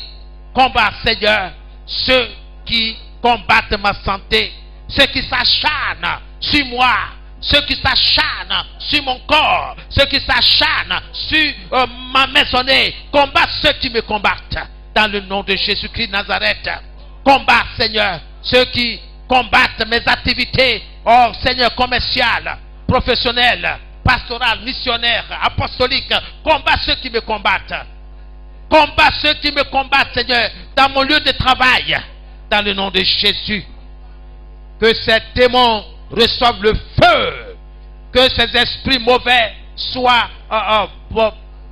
Combat, Seigneur, ceux qui combattent ma santé. Ceux qui s'acharnent sur moi. Ceux qui s'acharnent sur mon corps. Ceux qui s'acharnent sur ma maisonnée. Combat ceux qui me combattent. Dans le nom de Jésus-Christ de Nazareth. Combat, Seigneur, ceux qui combattent mes activités, oh Seigneur, commerciales, professionnelles, pastorales, missionnaires, apostoliques. Combat ceux qui me combattent. Combat ceux qui me combattent, Seigneur, dans mon lieu de travail. Dans le nom de Jésus. Que ces démons reçoivent le feu. que ces esprits mauvais soient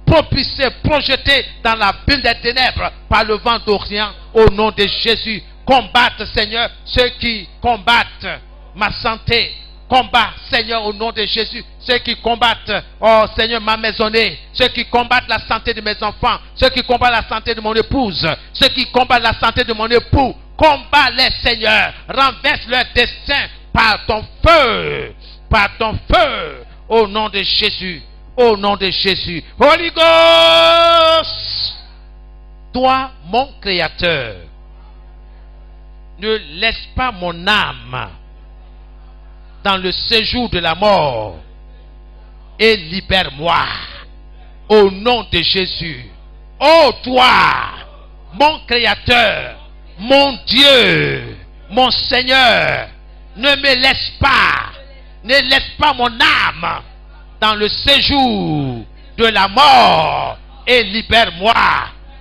propulsés, projetés dans la ville des ténèbres par le vent d'Orient au nom de Jésus. Combattre, Seigneur, ceux qui combattent ma santé. Combat, Seigneur, au nom de Jésus, ceux qui combattent, oh Seigneur, ma maisonnée, ceux qui combattent la santé de mes enfants, ceux qui combattent la santé de mon épouse, ceux qui combattent la santé de mon époux. Combat-les, Seigneur, renverse leur destin par ton feu, au nom de Jésus, au nom de Jésus. Holy Ghost, toi, mon Créateur, ne laisse pas mon âme dans le séjour de la mort et libère-moi au nom de Jésus. Oh toi, mon Créateur, mon Dieu, mon Seigneur, ne laisse pas mon âme dans le séjour de la mort et libère-moi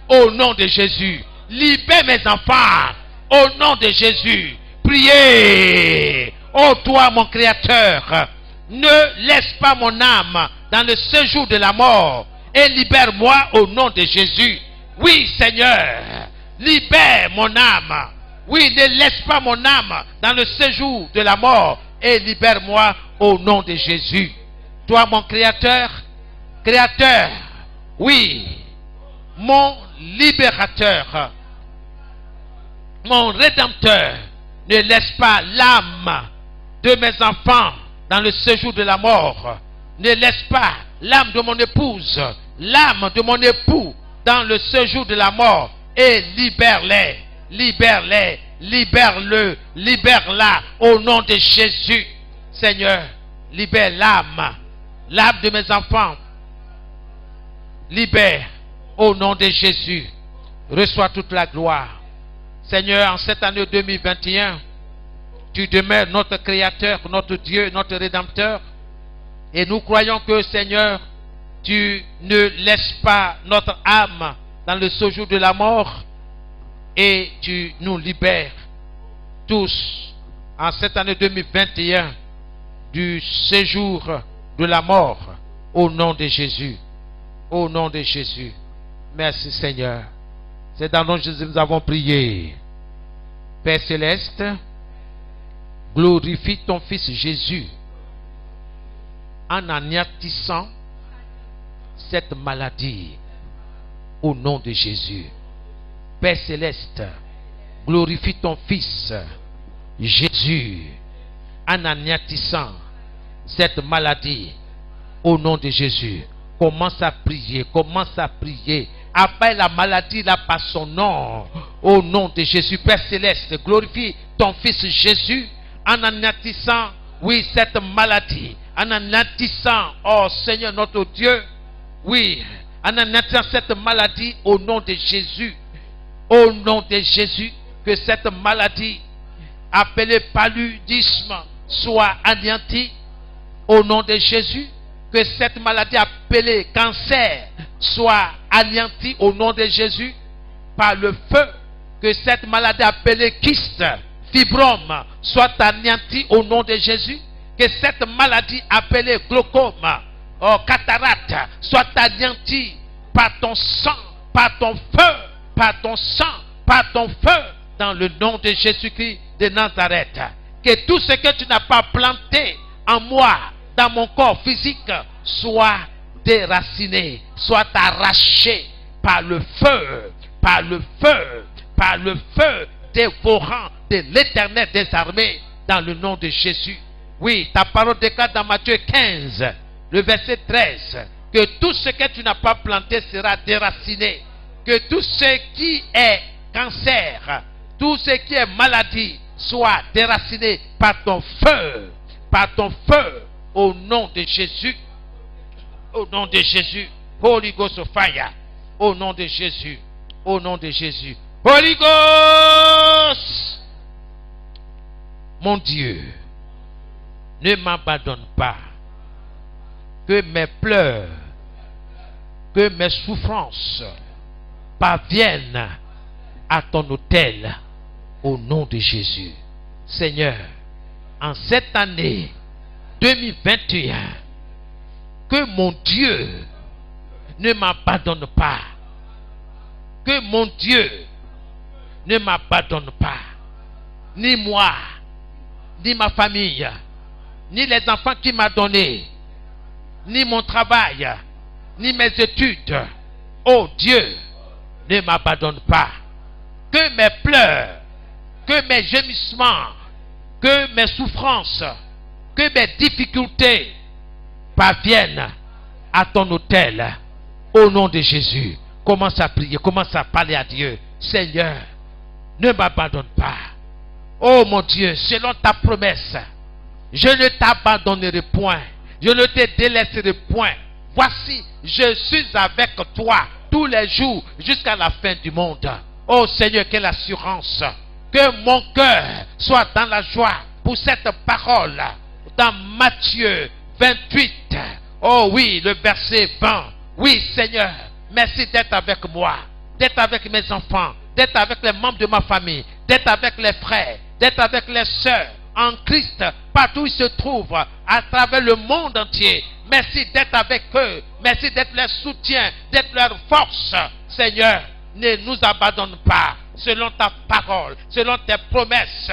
au nom de Jésus. Libère mes enfants au nom de Jésus. Priez. Oh toi, mon Créateur, ne laisse pas mon âme dans le séjour de la mort et libère-moi au nom de Jésus. Oui, Seigneur, libère mon âme. Oui, ne laisse pas mon âme dans le séjour de la mort et libère-moi au nom de Jésus. Toi, mon Créateur, oui, mon libérateur, mon rédempteur, ne laisse pas l'âme de mes enfants dans le séjour de la mort. Ne laisse pas l'âme de mon épouse, l'âme de mon époux dans le séjour de la mort et libère-les, libère-les, libère-le, libère-la au nom de Jésus. Seigneur, libère l'âme de mes enfants. Libère au nom de Jésus. Reçois toute la gloire. Seigneur, en cette année 2021, tu demeures notre Créateur, notre Dieu, notre Rédempteur. Et nous croyons que, Seigneur, tu ne laisses pas notre âme dans le séjour de la mort et tu nous libères tous en cette année 2021 du séjour de la mort au nom de Jésus. Au nom de Jésus. Merci, Seigneur. C'est dans le nom de Jésus que nous avons prié. Père Céleste, glorifie ton Fils Jésus en anéantissant cette maladie au nom de Jésus. Père Céleste, glorifie ton Fils Jésus en anéantissant cette maladie au nom de Jésus. Commence à prier, commence à prier. Appelle la maladie là par son nom. Au nom de Jésus. Père Céleste, glorifie ton Fils Jésus en anéantissant, oui, cette maladie. En anéantissant, oh Seigneur notre Dieu, oui, en anéantissant cette maladie au nom de Jésus. Au nom de Jésus, que cette maladie appelée paludisme soit anéantie. Au nom de Jésus, que cette maladie appelée cancer soit anéantie au nom de Jésus par le feu. Que cette maladie appelée kyste, fibrome soit anéantie au nom de Jésus. Que cette maladie appelée glaucome, cataracte soit anéantie par ton sang, par ton feu, par ton sang, par ton feu, dans le nom de Jésus-Christ de Nazareth. Que tout ce que tu n'as pas planté en moi, dans mon corps physique, soit déraciné, soit arraché par le feu, par le feu, par le feu dévorant de l'Éternel des armées, dans le nom de Jésus. Oui, ta parole déclare dans Matthieu 15, le verset 13, que tout ce que tu n'as pas planté sera déraciné. Que tout ce qui est cancer, tout ce qui est maladie, soit déraciné par ton feu, au nom de Jésus. Au nom de Jésus. Holy Ghost of fire. Au nom de Jésus. Au nom de Jésus. Holy Ghost. Mon Dieu, ne m'abandonne pas. Que mes pleurs, que mes souffrances parviennent à ton autel. Au nom de Jésus. Seigneur, en cette année 2021, que mon Dieu ne m'abandonne pas. Que mon Dieu ne m'abandonne pas. Ni moi, ni ma famille, ni les enfants qu'il m'a donnés, ni mon travail, ni mes études. Oh Dieu, ne m'abandonne pas. Que mes pleurs, que mes gémissements, que mes souffrances, que mes difficultés parviennent à ton autel. Au nom de Jésus, commence à prier, commence à parler à Dieu. Seigneur, ne m'abandonne pas. Oh mon Dieu, selon ta promesse, je ne t'abandonnerai point. Je ne te délaisserai point. Voici, je suis avec toi tous les jours jusqu'à la fin du monde. Oh Seigneur, quelle assurance. Que mon cœur soit dans la joie pour cette parole. Dans Matthieu 28. Oh oui, le verset 20. Oui Seigneur, merci d'être avec moi, d'être avec mes enfants, d'être avec les membres de ma famille, d'être avec les frères, d'être avec les sœurs en Christ, partout où ils se trouvent, à travers le monde entier. Merci d'être avec eux. Merci d'être leur soutien, d'être leur force. Seigneur, ne nous abandonne pas selon ta parole, selon tes promesses.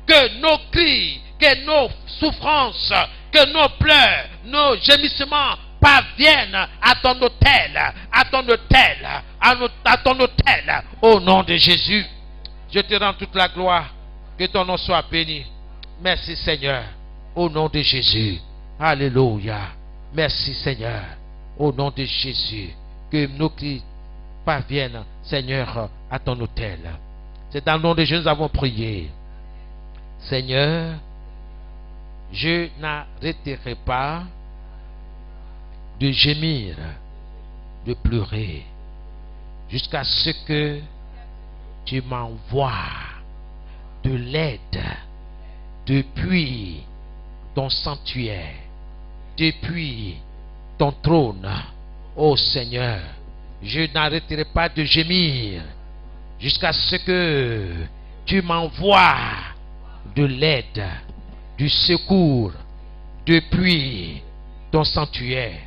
Que nos cris, que nos souffrances, que nos pleurs, nos gémissements parviennent à ton autel, à ton autel, à ton autel. Au nom de Jésus, je te rends toute la gloire. Que ton nom soit béni. Merci Seigneur. Au nom de Jésus. Alléluia. Merci Seigneur. Au nom de Jésus. Que nos cris parviennent, Seigneur, à ton autel. C'est dans le nom de Jésus que nous avons prié. Seigneur, je n'arrêterai pas de gémir, de pleurer, jusqu'à ce que tu m'envoies de l'aide depuis ton sanctuaire, depuis ton trône. Ô Seigneur, je n'arrêterai pas de gémir jusqu'à ce que tu m'envoies de l'aide, du secours depuis ton sanctuaire.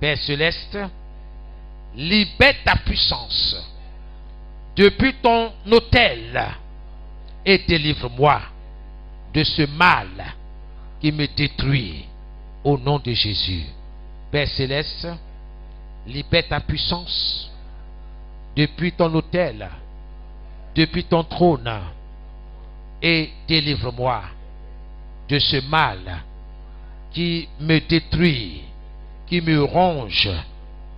Père céleste, libère ta puissance depuis ton autel et délivre-moi de ce mal qui me détruit au nom de Jésus. Père céleste, libère ta puissance depuis ton autel, depuis ton trône et délivre-moi de ce mal qui me détruit, qui me ronge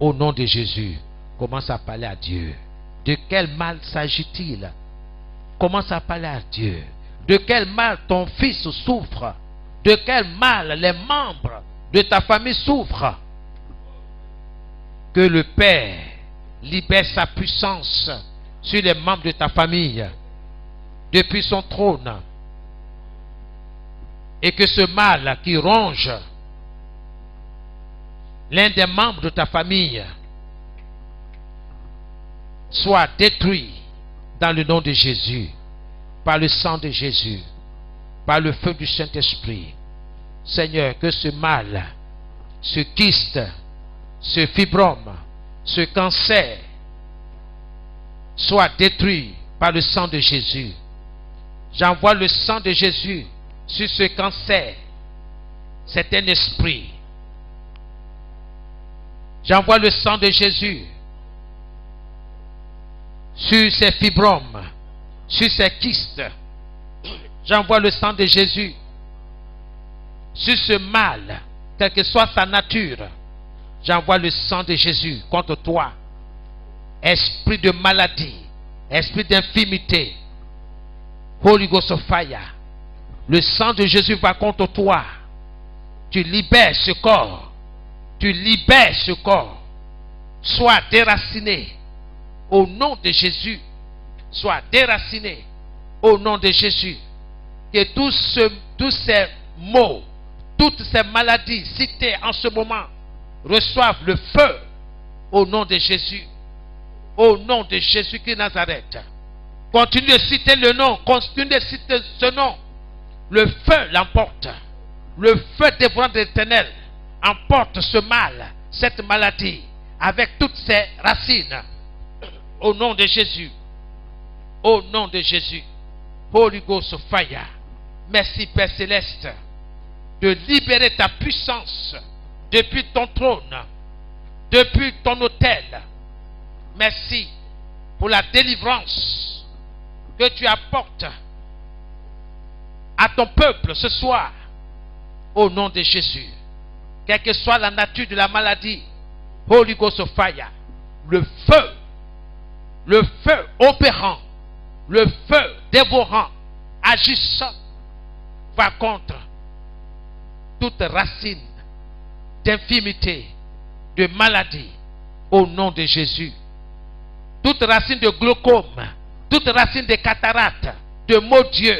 au nom de Jésus. Commence à parler à Dieu. De quel mal s'agit-il? Commence à parler à Dieu. De quel mal ton fils souffre? De quel mal les membres de ta famille souffrent? Que le Père libère sa puissance sur les membres de ta famille depuis son trône, et que ce mal qui ronge l'un des membres de ta famille soit détruit dans le nom de Jésus, par le sang de Jésus, par le feu du Saint-Esprit. Seigneur, que ce mal, ce kyste, ce fibrome, ce cancer soit détruit par le sang de Jésus. J'envoie le sang de Jésus sur ce cancer. C'est un esprit. J'envoie le sang de Jésus sur ces fibromes, sur ces kystes. J'envoie le sang de Jésus sur ce mal, quelle que soit sa nature. J'envoie le sang de Jésus contre toi. Esprit de maladie, esprit d'infirmité. Holy Ghost of fire. Le sang de Jésus va contre toi. Tu libères ce corps. Tu libères ce corps. Sois déraciné au nom de Jésus. Sois déraciné au nom de Jésus. Que tous ces maux, toutes ces maladies citées en ce moment reçoivent le feu au nom de Jésus. Au nom de Jésus-Christ Nazareth. Continue de citer le nom. Continue de citer ce nom. Le feu l'emporte. le feu dévorant de l'Éternel emporte ce mal, cette maladie, avec toutes ses racines. Au nom de Jésus. Au nom de Jésus. Holy Ghost fire. Merci Père Céleste de libérer ta puissance depuis ton trône, depuis ton autel. Merci pour la délivrance que tu apportes à ton peuple ce soir. Au nom de Jésus. Quelle que soit la nature de la maladie, Holy Ghost fire, le feu opérant, le feu dévorant, agissant, va contre toute racine d'infimité, de maladie, au nom de Jésus. Toute racine de glaucome, toute racine de cataracte, de maux Dieu,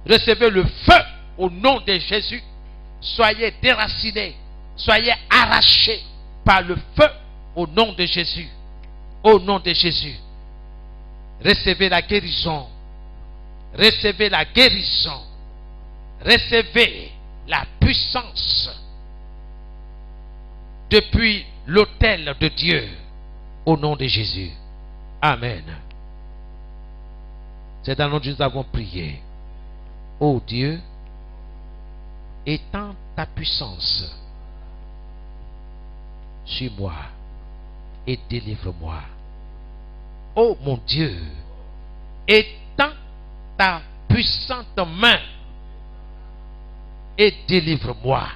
recevez le feu au nom de Jésus. Soyez déracinés, soyez arrachés par le feu au nom de Jésus. Au nom de Jésus. Recevez la guérison. Recevez la guérison. Recevez la puissance depuis l'autel de Dieu. Au nom de Jésus. Amen. C'est dans le nom de Dieu que nous avons prié. Ô Dieu, étends ta puissance sur moi et délivre-moi. Oh mon Dieu, étends ta puissante main et délivre-moi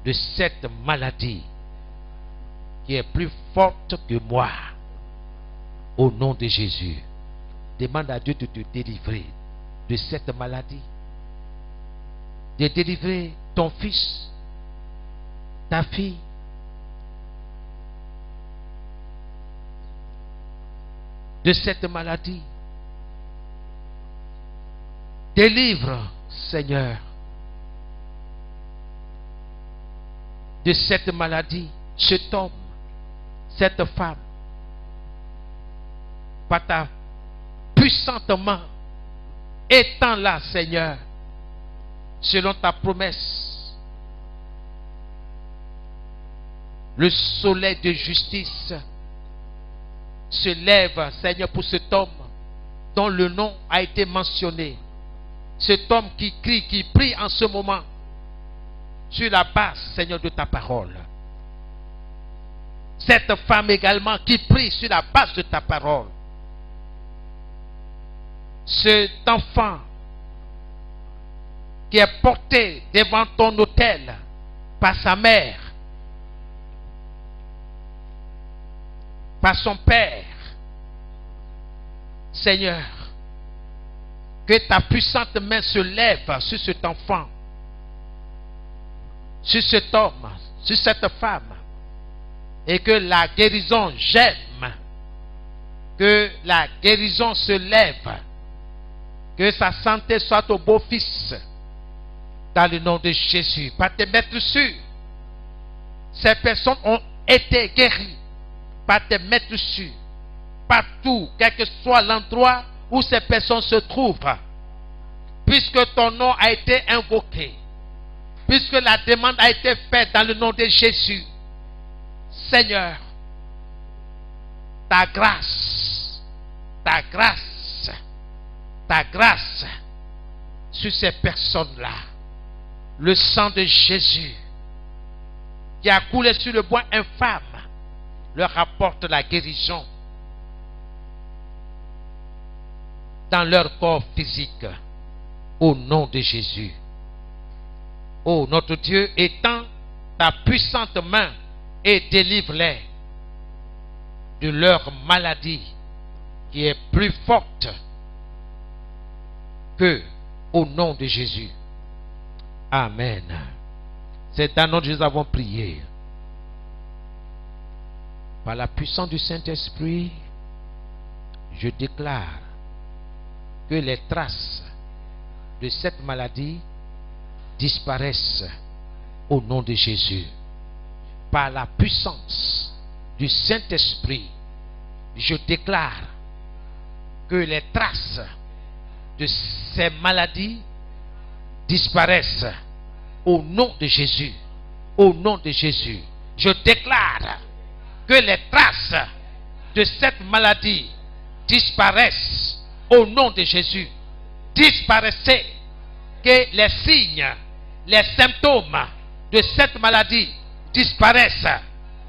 de cette maladie qui est plus forte que moi. Au nom de Jésus, demande à Dieu de te délivrer de cette maladie, de délivrer ton fils, ta fille, de cette maladie. Délivre, Seigneur, de cette maladie cet homme, cette femme, par ta puissante main. Étends-la, Seigneur, selon ta promesse. Le soleil de justice se lève, Seigneur, pour cet homme dont le nom a été mentionné. Cet homme qui crie, qui prie en ce moment sur la base, Seigneur, de ta parole. Cette femme également qui prie sur la base de ta parole. Cet enfant qui est porté devant ton autel par sa mère, par son père. Seigneur, que ta puissante main se lève sur cet enfant, sur cet homme, sur cette femme, et que la guérison germe, que la guérison se lève, que sa santé soit au beau-fils, dans le nom de Jésus. Par tes maîtres sûrs, ces personnes ont été guéries par tes maîtres sûrs, partout, quel que soit l'endroit où ces personnes se trouvent, puisque ton nom a été invoqué, puisque la demande a été faite dans le nom de Jésus. Seigneur, ta grâce, ta grâce, ta grâce sur ces personnes-là. Le sang de Jésus qui a coulé sur le bois infâme leur apporte la guérison dans leur corps physique. Au nom de Jésus. Oh notre Dieu, étends ta puissante main et délivre-les de leur maladie qui est plus forte que, au nom de Jésus. Amen. C'est dans notre Dieu que nous avons prié. Par la puissance du Saint-Esprit, je déclare que les traces de cette maladie disparaissent au nom de Jésus. Par la puissance du Saint-Esprit, je déclare que les traces de ces maladies disparaissent Au nom de Jésus. Au nom de Jésus. Je déclare que les traces de cette maladie disparaissent. Au nom de Jésus. Disparaissez. Que les signes, les symptômes de cette maladie disparaissent.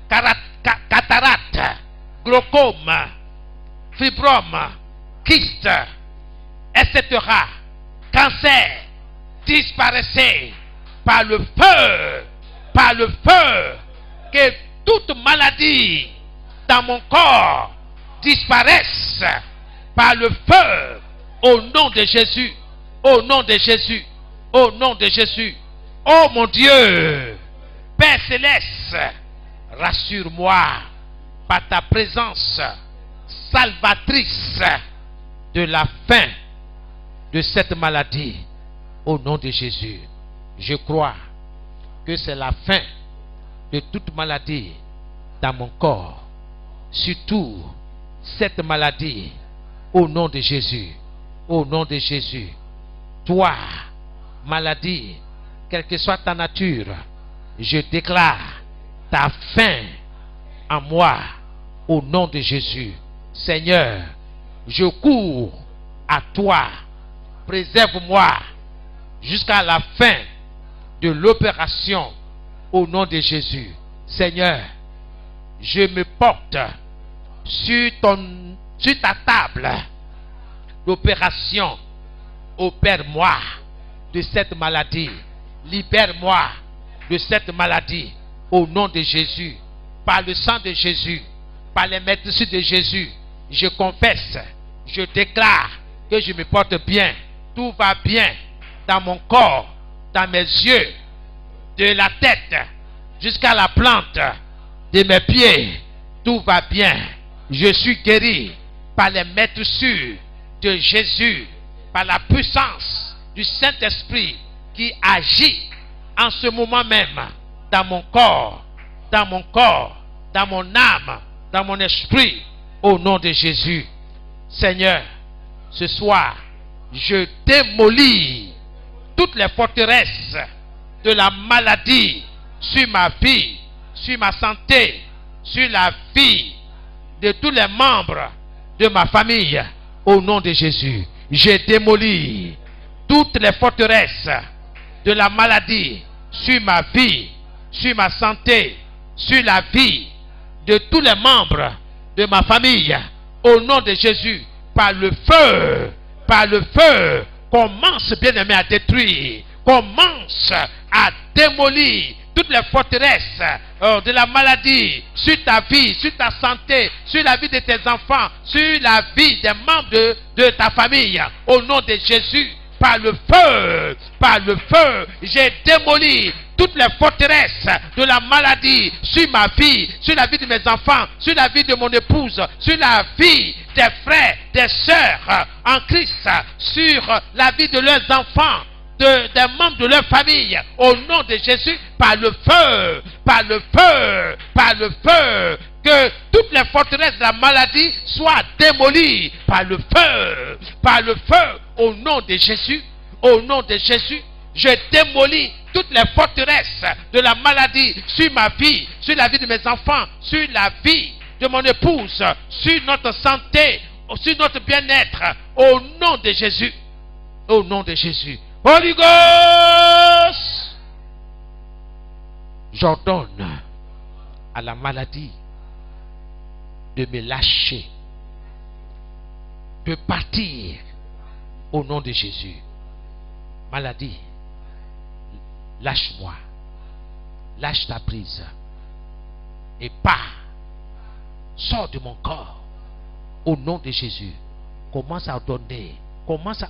Cataracte, glaucome, fibrome, kyste, etc. Cancer, disparaissez par le feu, par le feu. Que toute maladie dans mon corps disparaisse par le feu. Au nom de Jésus. Au nom de Jésus. Au nom de Jésus. Oh mon Dieu. Père Céleste, rassure-moi par ta présence salvatrice de la fin de cette maladie. Au nom de Jésus. Je crois que c'est la fin de toute maladie dans mon corps. Surtout cette maladie. Au nom de Jésus. Au nom de Jésus. Toi, maladie, quelle que soit ta nature, je déclare ta fin en moi. Au nom de Jésus. Seigneur, je cours à toi. Préserve-moi jusqu'à la fin de l'opération. Au nom de Jésus. Seigneur, je me porte sur ta table d'opération. Opère-moi de cette maladie. Libère-moi de cette maladie. Au nom de Jésus. Par le sang de Jésus. Par les maîtrises de Jésus. Je confesse. Je déclare que je me porte bien. Tout va bien dans mon corps. Dans mes yeux. De la tête jusqu'à la plante de mes pieds. Tout va bien. Je suis guéri par les maîtrises de Jésus. Par la puissance du Saint-Esprit qui agit en ce moment même dans mon corps, dans mon âme, dans mon esprit, au nom de Jésus. Seigneur, ce soir, je démolis toutes les forteresses de la maladie sur ma vie, sur ma santé, sur la vie de tous les membres de ma famille, au nom de Jésus. J'ai démoli toutes les forteresses de la maladie sur ma vie, sur ma santé, sur la vie de tous les membres de ma famille. Au nom de Jésus, par le feu, commence, bien-aimé, à détruire, commence à démolir toutes les forteresses de la maladie sur ta vie, sur ta santé, sur la vie de tes enfants, sur la vie des membres de ta famille. Au nom de Jésus, par le feu, j'ai démoli toutes les forteresses de la maladie sur ma vie, sur la vie de mes enfants, sur la vie de mon épouse, sur la vie des frères, des sœurs en Christ, sur la vie de leurs enfants, des membres de leur famille. Au nom de Jésus, par le feu, que toutes les forteresses de la maladie soient démolies par le feu, au nom de Jésus. Au nom de Jésus, je démolis toutes les forteresses de la maladie sur ma vie, sur la vie de mes enfants, sur la vie de mon épouse, sur notre santé, sur notre bien-être. Au nom de Jésus. Au nom de Jésus. Holy Ghost, j'ordonne à la maladie de me lâcher, de partir au nom de Jésus. Maladie, lâche-moi, lâche ta prise et pars, sors de mon corps au nom de Jésus. Commence à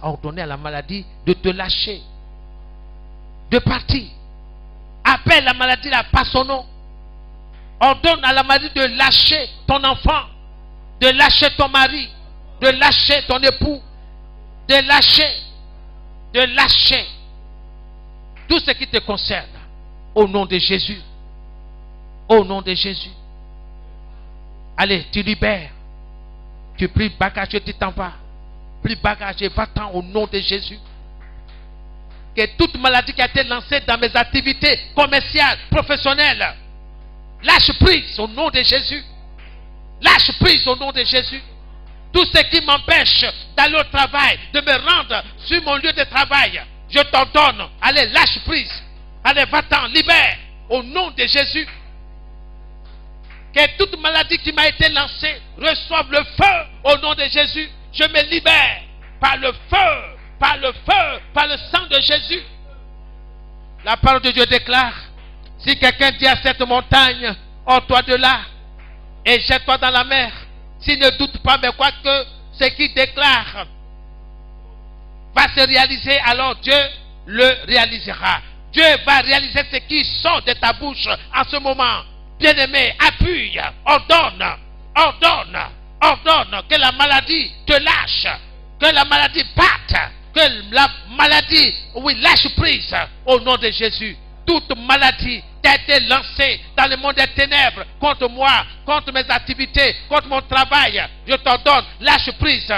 ordonner à la maladie de te lâcher, de partir. Appelle la maladie là par son nom. Ordonne à la maladie de lâcher ton enfant, de lâcher ton mari, de lâcher ton époux, de lâcher tout ce qui te concerne. Au nom de Jésus. Au nom de Jésus. Allez, tu libères. Tu pries bagage, tu t'en vas. Prie bagage, va-t'en au nom de Jésus. que toute maladie qui a été lancée dans mes activités commerciales, professionnelles, lâche prise au nom de Jésus. Lâche prise au nom de Jésus. Tout ce qui m'empêche d'aller au travail, de me rendre sur mon lieu de travail, je t'ordonne, allez, lâche prise. Allez, va-t'en, libère au nom de Jésus. Que toute maladie qui m'a été lancée reçoive le feu au nom de Jésus. Je me libère par le feu, par le feu, par le sang de Jésus. La parole de Dieu déclare, si quelqu'un dit à cette montagne, hors-toi de là et jette-toi dans la mer, s'il ne doute pas, mais quoi que ce qu'il déclare va se réaliser, alors Dieu le réalisera. Dieu va réaliser ce qui sort de ta bouche en ce moment. Bien-aimé, appuie, ordonne, ordonne, ordonne que la maladie te lâche, que la maladie parte, que la maladie, oui, lâche prise au nom de Jésus. Toute maladie qui a été lancée dans le monde des ténèbres contre moi, contre mes activités, contre mon travail, je t'ordonne, lâche prise,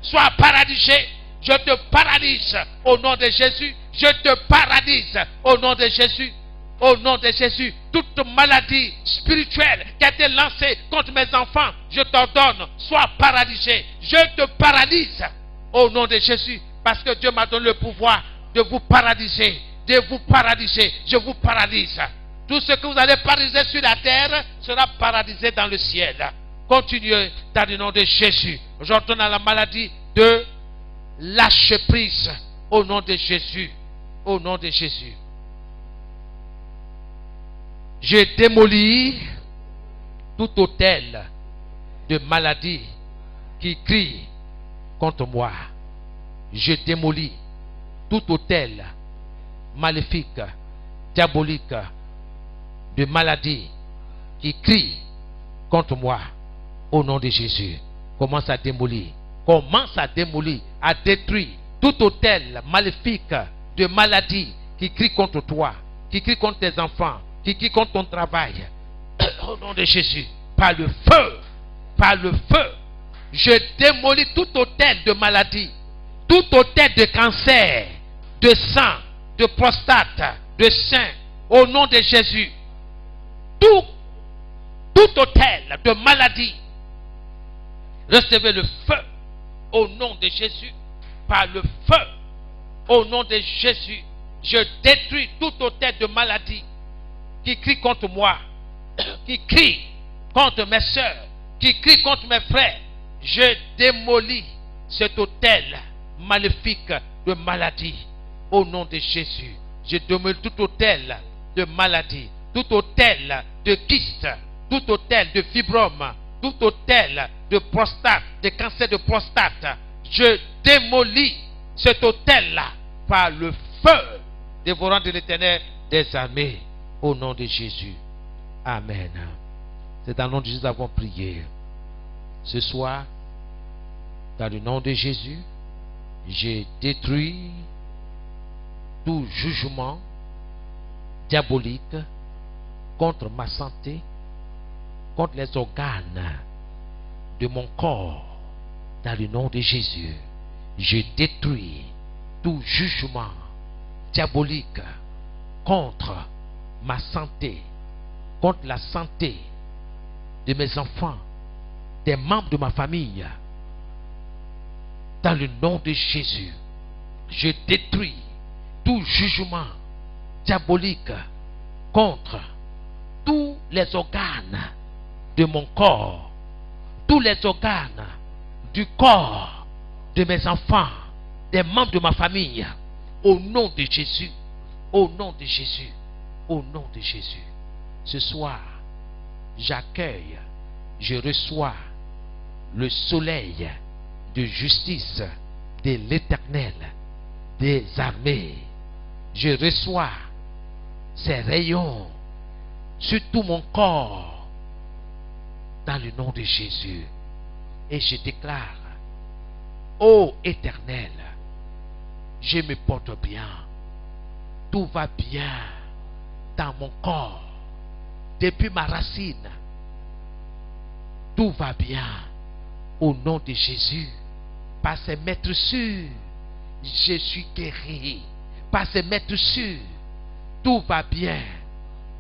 sois paralysé. Je te paralyse au nom de Jésus. Je te paralyse au nom de Jésus. Au nom de Jésus, toute maladie spirituelle qui a été lancée contre mes enfants, je t'ordonne, sois paralysé. Je te paralyse au nom de Jésus, parce que Dieu m'a donné le pouvoir de vous paralyser, de vous paralyser. Je vous paralyse. Tout ce que vous allez paralyser sur la terre sera paralysé dans le ciel. Continuez dans le nom de Jésus. J'ordonne à la maladie de lâcher prise au nom de Jésus. Au nom de Jésus. Je démolis tout hôtel de maladie qui crie contre moi. Je démolis tout hôtel maléfique, diabolique, de maladie qui crie contre moi. Au nom de Jésus. Commence à démolir. Commence à démolir, à détruire tout hôtel maléfique de maladie qui crie contre toi, qui crie contre tes enfants, qui crie contre ton travail. Au nom de Jésus, par le feu, je démolis tout hôtel de maladie, tout hôtel de cancer, de sang, de prostate, de sein, au nom de Jésus. Tout hôtel de maladie, recevez le feu au nom de Jésus, par le feu, au nom de Jésus. Je détruis tout hôtel de maladie qui crie contre moi, qui crie contre mes soeurs, qui crie contre mes frères. Je démolis cet hôtel maléfique de maladie au nom de Jésus. Je démolis tout hôtel de maladie, tout hôtel de kyste, tout hôtel de fibrome, tout hôtel de prostate, de cancer de prostate. Je démolis cet hôtel-là par le feu dévorant de l'Éternel des armées. Au nom de Jésus. Amen. C'est dans le nom de Jésus que nous avons prié. Ce soir, dans le nom de Jésus, j'ai détruit tout jugement diabolique contre ma santé, contre les organes de mon corps. Dans le nom de Jésus, je détruis tout jugement diabolique contre ma santé, contre la santé de mes enfants, des membres de ma famille. Dans le nom de Jésus, je détruis tout jugement diabolique contre tous les organes de mon corps, tous les organes du corps de mes enfants, des membres de ma famille. Au nom de Jésus, au nom de Jésus, au nom de Jésus. Ce soir, j'accueille, je reçois le soleil de justice de l'Éternel des armées. Je reçois ces rayons sur tout mon corps dans le nom de Jésus. Et je déclare, ô Éternel, je me porte bien. Tout va bien dans mon corps. Depuis ma racine, tout va bien. Au nom de Jésus, par ses maîtres sûrs, je suis guéri. pas se mettre sûr. Tout va bien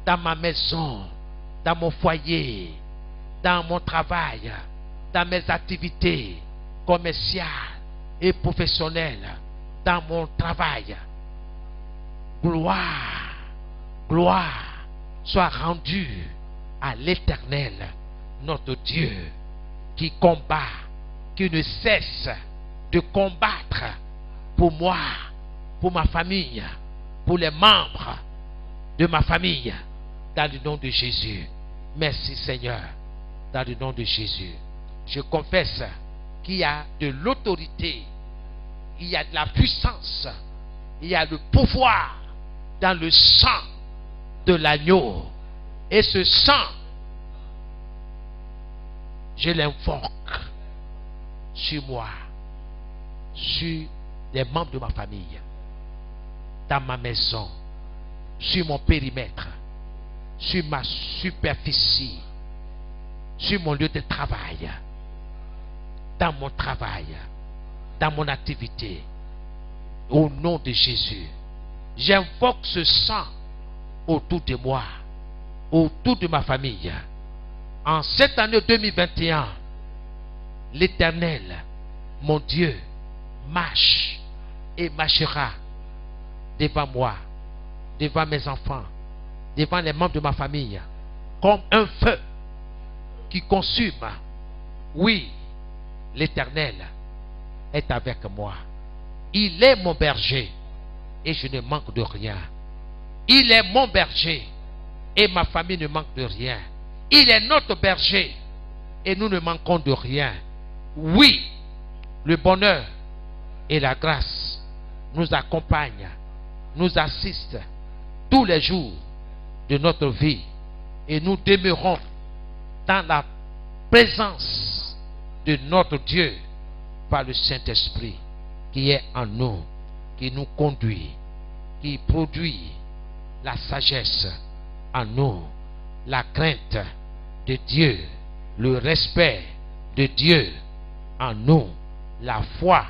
dans ma maison, dans mon foyer, dans mon travail, dans mes activités commerciales et professionnelles, dans mon travail. Gloire, gloire soit rendue à l'Éternel, notre Dieu, qui combat, qui ne cesse de combattre pour moi, pour ma famille, pour les membres de ma famille, dans le nom de Jésus. Merci Seigneur, dans le nom de Jésus. Je confesse qu'il y a de l'autorité, il y a de la puissance, il y a le pouvoir dans le sang de l'agneau. Et ce sang, je l'invoque sur moi, sur les membres de ma famille, dans ma maison, sur mon périmètre, sur ma superficie, sur mon lieu de travail, dans mon travail, dans mon activité. Au nom de Jésus, j'invoque ce sang autour de moi, autour de ma famille. En cette année 2021, l'Éternel, mon Dieu, marche et marchera devant moi, devant mes enfants, devant les membres de ma famille, comme un feu qui consume. Oui, l'Éternel est avec moi. Il est mon berger et je ne manque de rien. Il est mon berger et ma famille ne manque de rien. Il est notre berger et nous ne manquons de rien. Oui, le bonheur et la grâce nous accompagnent, nous assistent tous les jours de notre vie et nous demeurons dans la présence de notre Dieu par le Saint-Esprit qui est en nous, qui nous conduit, qui produit la sagesse en nous, la crainte de Dieu, le respect de Dieu en nous, la foi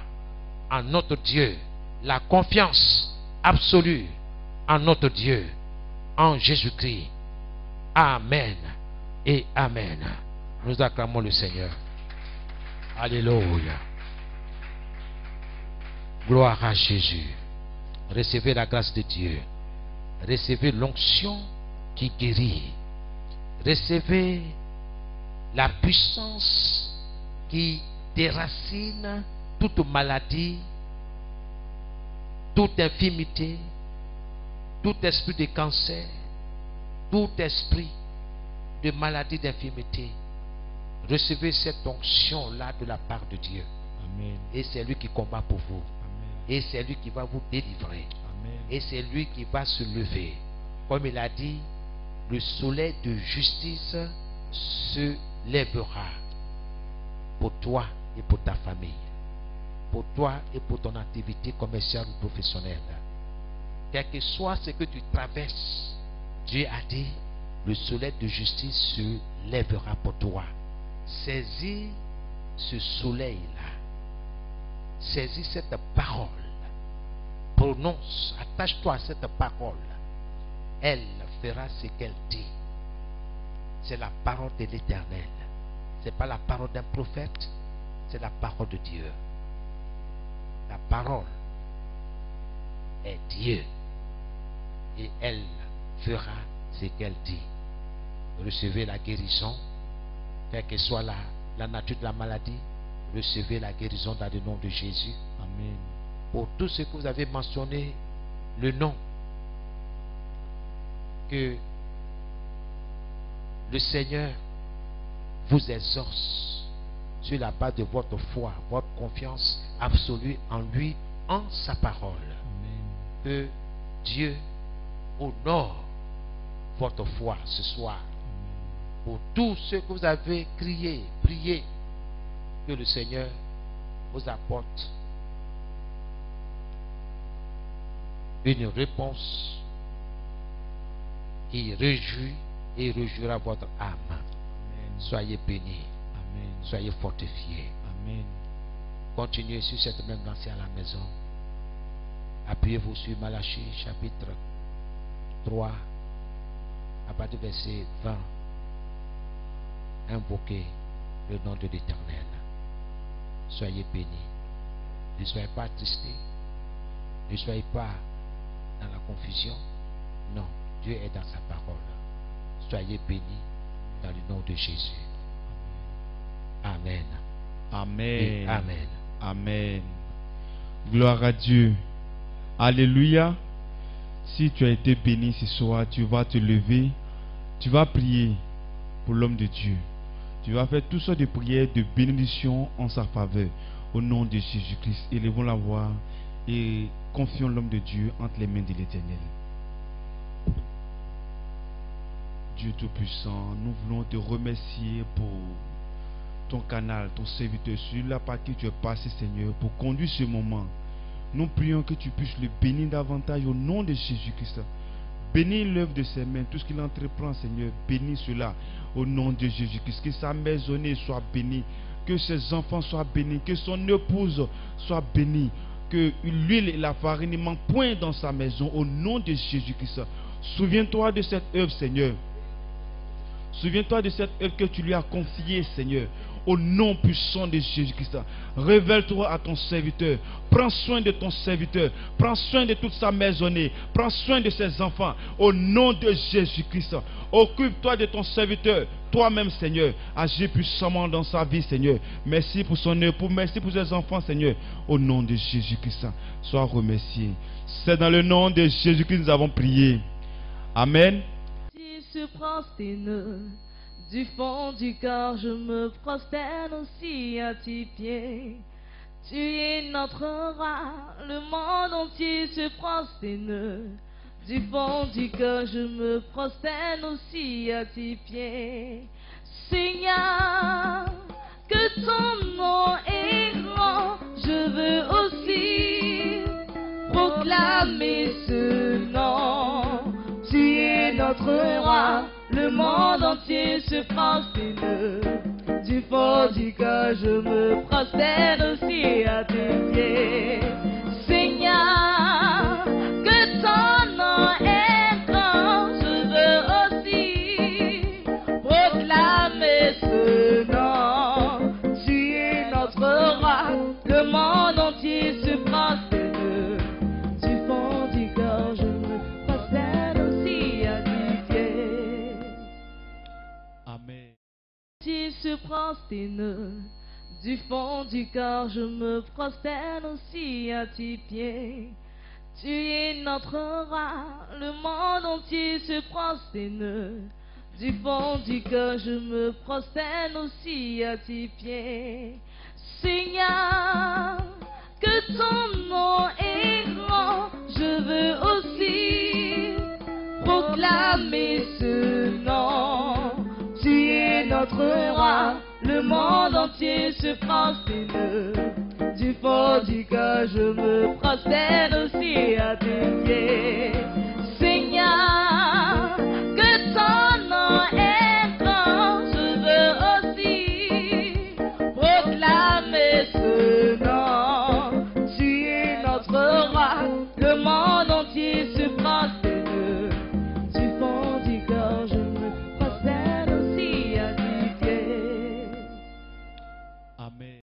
en notre Dieu, la confiance absolue en notre Dieu, en Jésus-Christ. Amen et Amen. Nous acclamons le Seigneur. Alléluia. Gloire à Jésus. Recevez la grâce de Dieu. Recevez l'onction qui guérit. Recevez la puissance qui déracine toute maladie, toute infirmité, tout esprit de cancer, tout esprit de maladie, d'infirmité. Recevez cette onction-là de la part de Dieu. Amen. Et c'est lui qui combat pour vous. Amen. Et c'est lui qui va vous délivrer. Amen. Et c'est lui qui va se lever. Comme il a dit, le soleil de justice se lèvera pour toi et pour ta famille, pour toi et pour ton activité commerciale ou professionnelle. Quel que soit ce que tu traverses, Dieu a dit, le soleil de justice se lèvera pour toi. Saisis ce soleil-là. Saisis cette parole. Prononce, attache-toi à cette parole. Elle fera ce qu'elle dit. C'est la parole de l'Éternel. Ce n'est pas la parole d'un prophète, c'est la parole de Dieu. La parole est Dieu. Et elle fera ce qu'elle dit. Recevez la guérison, quelle que soit la nature de la maladie. Recevez la guérison dans le nom de Jésus. Amen. Pour tout ce que vous avez mentionné, le nom que le Seigneur vous exauce sur la base de votre foi, votre confiance absolue en lui, en sa parole. Amen. Que Dieu honore votre foi ce soir. Amen. Pour tout ce que vous avez crié, prié, que le Seigneur vous apporte une réponse qui réjouit et réjouira votre âme. Amen. Soyez bénis, Amen. soyez fortifiés. Amen. Continuez sur cette même lancée à la maison. Appuyez-vous sur Malachie chapitre 3, à partir du verset 20. Invoquez le nom de l'Éternel. Soyez bénis. Ne soyez pas attristés. Ne soyez pas dans la confusion. Non, Dieu est dans sa parole. Soyez bénis dans le nom de Jésus. Amen. Amen. Et amen. Amen. Gloire à Dieu. Alléluia. Si tu as été béni ce soir, tu vas te lever. Tu vas prier pour l'homme de Dieu. Tu vas faire toutes sortes de prières de bénédiction en sa faveur. Au nom de Jésus-Christ. Élevons la voix et confions l'homme de Dieu entre les mains de l'Éternel. Dieu Tout-Puissant, nous voulons te remercier pour ton canal, ton serviteur, celui-là par qui tu es passé, Seigneur, pour conduire ce moment. Nous prions que tu puisses le bénir davantage au nom de Jésus-Christ. Bénis l'œuvre de ses mains, tout ce qu'il entreprend, Seigneur, bénis cela au nom de Jésus-Christ. Que sa maisonnée soit bénie, que ses enfants soient bénis, que son épouse soit bénie, que l'huile et la farine ne manquent point dans sa maison au nom de Jésus-Christ. Souviens-toi de cette œuvre, Seigneur. Souviens-toi de cette œuvre que tu lui as confiée, Seigneur. Au nom puissant de Jésus-Christ. Révèle-toi à ton serviteur. Prends soin de ton serviteur. Prends soin de toute sa maisonnée. Prends soin de ses enfants. Au nom de Jésus-Christ. Occupe-toi de ton serviteur. Toi-même, Seigneur. Agis puissamment dans sa vie, Seigneur. Merci pour son époux. Merci pour ses enfants, Seigneur. Au nom de Jésus-Christ. Sois remercié. C'est dans le nom de Jésus-Christ que nous avons prié. Amen. Se prosterne, du fond du cœur je me prosterne aussi à tes pieds. Tu es notre roi, le monde entier se prosterne. Du fond du cœur je me prosterne aussi à tes pieds. Seigneur, que ton nom est grand, je veux aussi proclamer ce nom. Tu es notre roi, le monde entier se prosterne. Du fond du cœur je me prosterne aussi à tes pieds. Seigneur, que ton nom est grand, je veux aussi proclamer ce nom. Tu es notre roi, le monde entier se prosterne. Du fond du cœur je me prosterne aussi à tes pieds. Amen. Tu se prosterne. Du fond du cœur je me prosterne aussi à tes pieds. Tu es notre roi, le monde entier se prosterne. Du fond du cœur je me prosterne aussi à tes pieds. Seigneur, que ton nom est grand, je veux aussi proclamer ce nom. Tu es notre roi, le monde entier se prosterne. Du fond du cœur je me prosterne aussi à tes pieds. Seigneur,